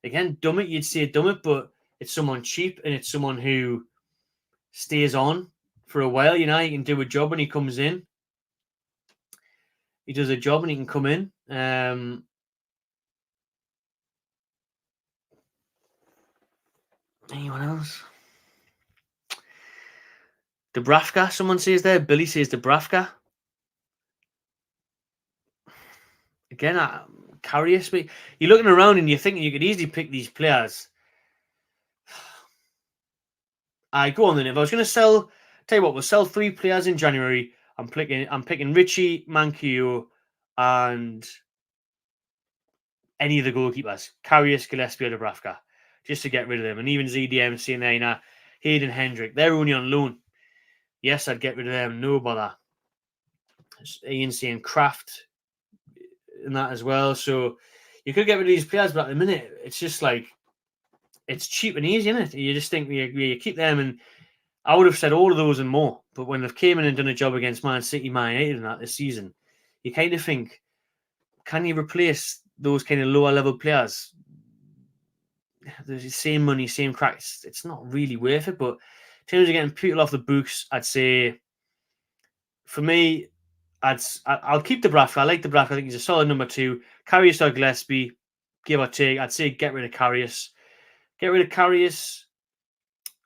Again, Dummett, you'd say Dummett, but it's someone cheap and it's someone who stays on for a while. You know, he can do a job when he comes in. He does a job and he can come in. Anyone else? Dubravka, someone says there. Billy says Dubravka. Again, Karius. You're looking around and you're thinking you could easily pick these players. I go on then. If I was going to tell you what, we'll sell 3 players in January. I'm picking Ritchie, Manquillo, and any of the goalkeepers. Karius, Gillespie, or Dubravka, just to get rid of them. And even ZDM saying there, you know, Hayden Hendrick, they're only on loan. Yes, I'd get rid of them. No bother. Ian saying Kraft and that as well. So you could get rid of these players, but at the minute, it's just like, it's cheap and easy, isn't it? You just think you keep them, and I would have said all of those and more. But when they've came in and done a job against Man City, Man United and that this season, you kind of think, can you replace those kind of lower level players? There's the same money, same cracks. It's not really worth it. But in terms of getting people off the books, I'd say, for me, I'll keep Dubravka. I like Dubravka. I think he's a solid number 2. Karius or Gillespie, give or take. I'd say get rid of Karius. Get rid of Karius.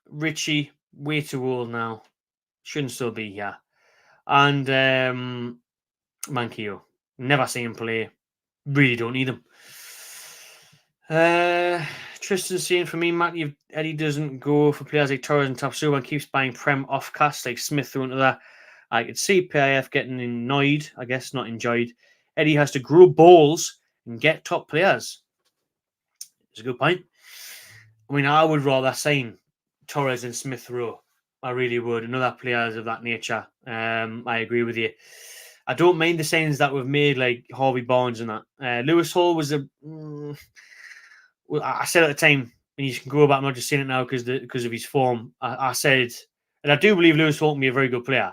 Ritchie, way too old now. Shouldn't still be here. And Manquillo. Never seen him play. Really don't need him. Tristan saying, for me, Matt, if Eddie doesn't go for players like Torres and Tapsoba and keeps buying Prem off-cast like Smith through into that, I could see PIF getting annoyed, I guess, not enjoyed. Eddie has to grow balls and get top players. It's a good point. I mean, I would rather sign Torres and Smith Rowe. I really would. And other players of that nature. I agree with you. I don't mind the signings that we've made, like Harvey Barnes and that. Lewis Hall was well, I said at the time, and you can go back. I'm not just saying it now because of his form. I said, and I do believe Lewis Hall can be a very good player.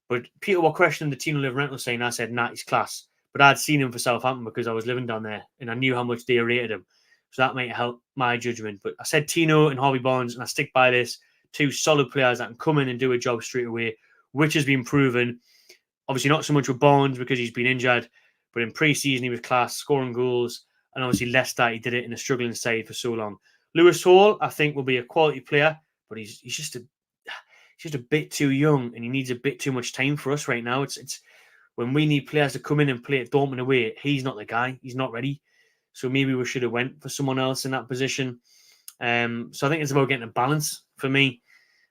But people were questioning the Tino Livramento saying, I said, nah, he's class. But I'd seen him for Southampton because I was living down there and I knew how much they rated him. So that might help my judgment. But I said Tino and Harvey Barnes, and I stick by this. 2 solid players that can come in and do a job straight away, which has been proven. Obviously not so much with Barnes because he's been injured, but in pre-season he was class, scoring goals. And obviously Leicester, he did it in a struggling side for so long. Lewis Hall, I think, will be a quality player, but he's just a bit too young and he needs a bit too much time for us right now. It's when we need players to come in and play at Dortmund away, he's not the guy. He's not ready. So maybe we should have went for someone else in that position. So I think it's about getting a balance for me.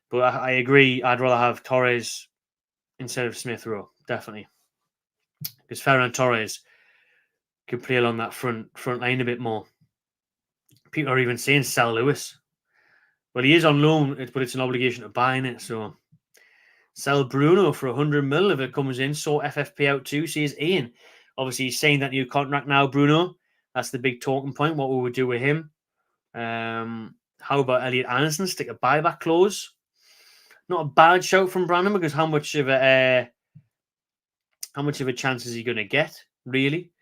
But I agree. I'd rather have Torres instead of Smith Rowe, definitely. Because Ferran Torres can play along that front line a bit more. People are even saying sell Lewis. Well, he is on loan, but it's an obligation to buy in it. So sell Bruno for 100 mil if it comes in. Sort FFP out too, says Ian. Obviously, he's saying that new contract now, Bruno. That's the big talking point. What we would do with him. How about Elliot Anderson? Stick a buyback clause. Not a bad shout from Brandon because how much of a chance is he going to get, really?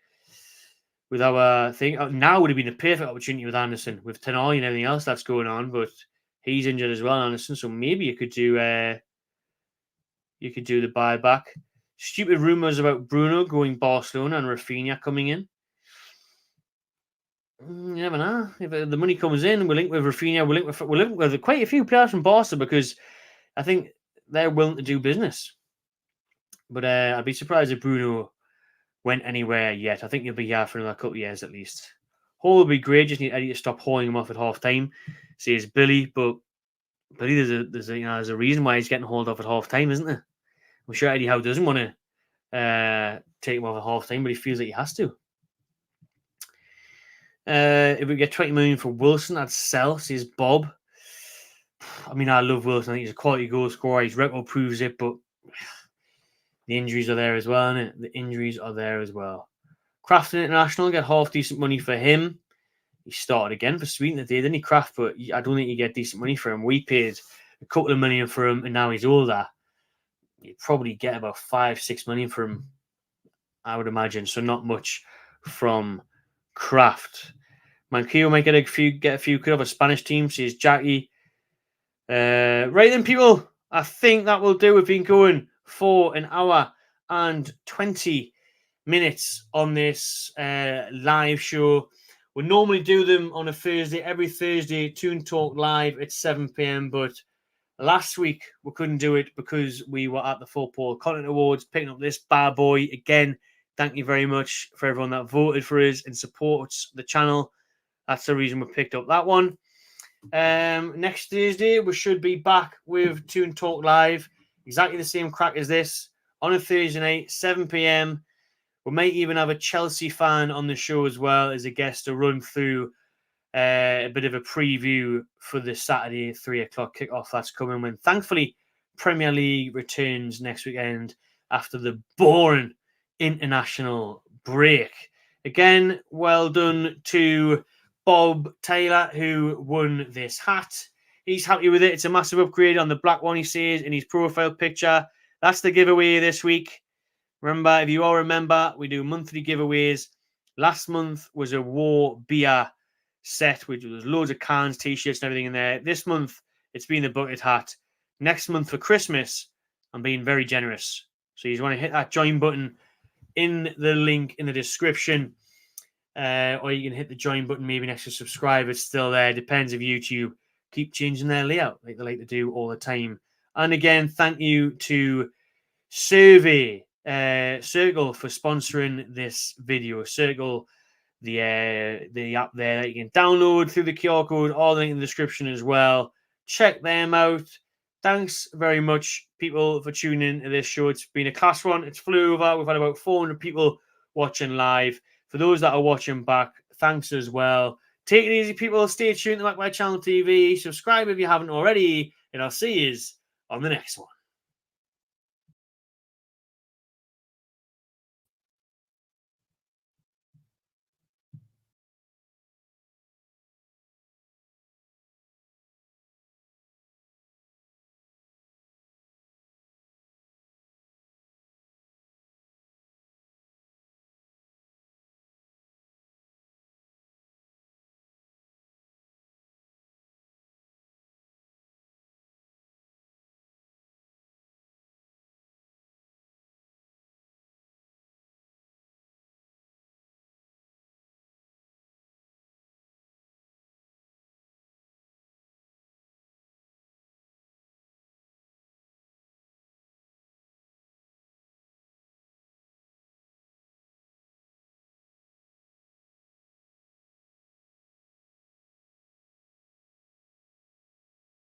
With our thing. Now would have been a perfect opportunity with Anderson, with Tenali and everything else that's going on, but he's injured as well, Anderson. So maybe you could do the buyback. Stupid rumours about Bruno going Barcelona and Rafinha coming in. You never know. If the money comes in, we'll link with Rafinha. We'll link with quite a few players from Barca because I think they're willing to do business. But I'd be surprised if Bruno went anywhere yet. I think he'll be here for another couple of years at least. Hall would be great. Just need Eddie to stop hauling him off at half time. Says Billy, but Billy, there's a reason why he's getting hauled off at half time, isn't there? I'm sure Eddie Howe doesn't want to take him off at half time, but he feels like he has to. If we get 20 million for Wilson, I'd sell, says Bob. I mean, I love Wilson. I think he's a quality goal scorer. His record proves it, but the injuries are there as well, isn't it? The injuries are there as well. Crafton International, get half decent money for him. He started again for Sweden that day, didn't he, Kraft? But I don't think you get decent money for him. We paid a couple of million for him, and now he's older. You'd probably get about 5-6 million for him, I would imagine. So not much from Kraft. Manquillo might get a few. Could have a Spanish team, says Jackie. Right then, people. I think that will do. We've been going for an hour and 20 minutes on this live show. We normally do them on a Thursday, every Thursday, Toon Talk Live at 7 p.m. But last week we couldn't do it because we were at the Football Content Awards picking up this bad boy. Again, thank you very much for everyone that voted for us and supports the channel. That's the reason we picked up that one. Next Thursday, we should be back with Toon Talk Live. Exactly the same crack as this on a Thursday night, 7 p.m. We might even have a Chelsea fan on the show as well as a guest to run through a bit of a preview for the Saturday 3 o'clock kickoff that's coming when thankfully Premier League returns next weekend after the boring international break. Again, well done to Bob Taylor who won this hat. He's happy with it. It's a massive upgrade on the black one, he says, in his profile picture. That's the giveaway this week. Remember, if you all remember, we do monthly giveaways. Last month was a War beer set, which was loads of cans, t-shirts, and everything in there. This month, it's been the bucket hat. Next month for Christmas, I'm being very generous. So you want to hit that join button in the link in the description. Or you can hit the join button maybe next to subscribe. It's still there. Depends if YouTube keep changing their layout like they like to do all the time. And again, thank you to Circle for sponsoring this video. Circle, the app there that you can download through the QR code, all the link in the description as well. Check them out. Thanks very much, people, for tuning in to this show. It's been a class one. It's flew over. We've had about 400 people watching live. For those that are watching back, thanks as well. Take it easy, people. Stay tuned to Back My Channel TV. Subscribe if you haven't already. And I'll see you on the next one.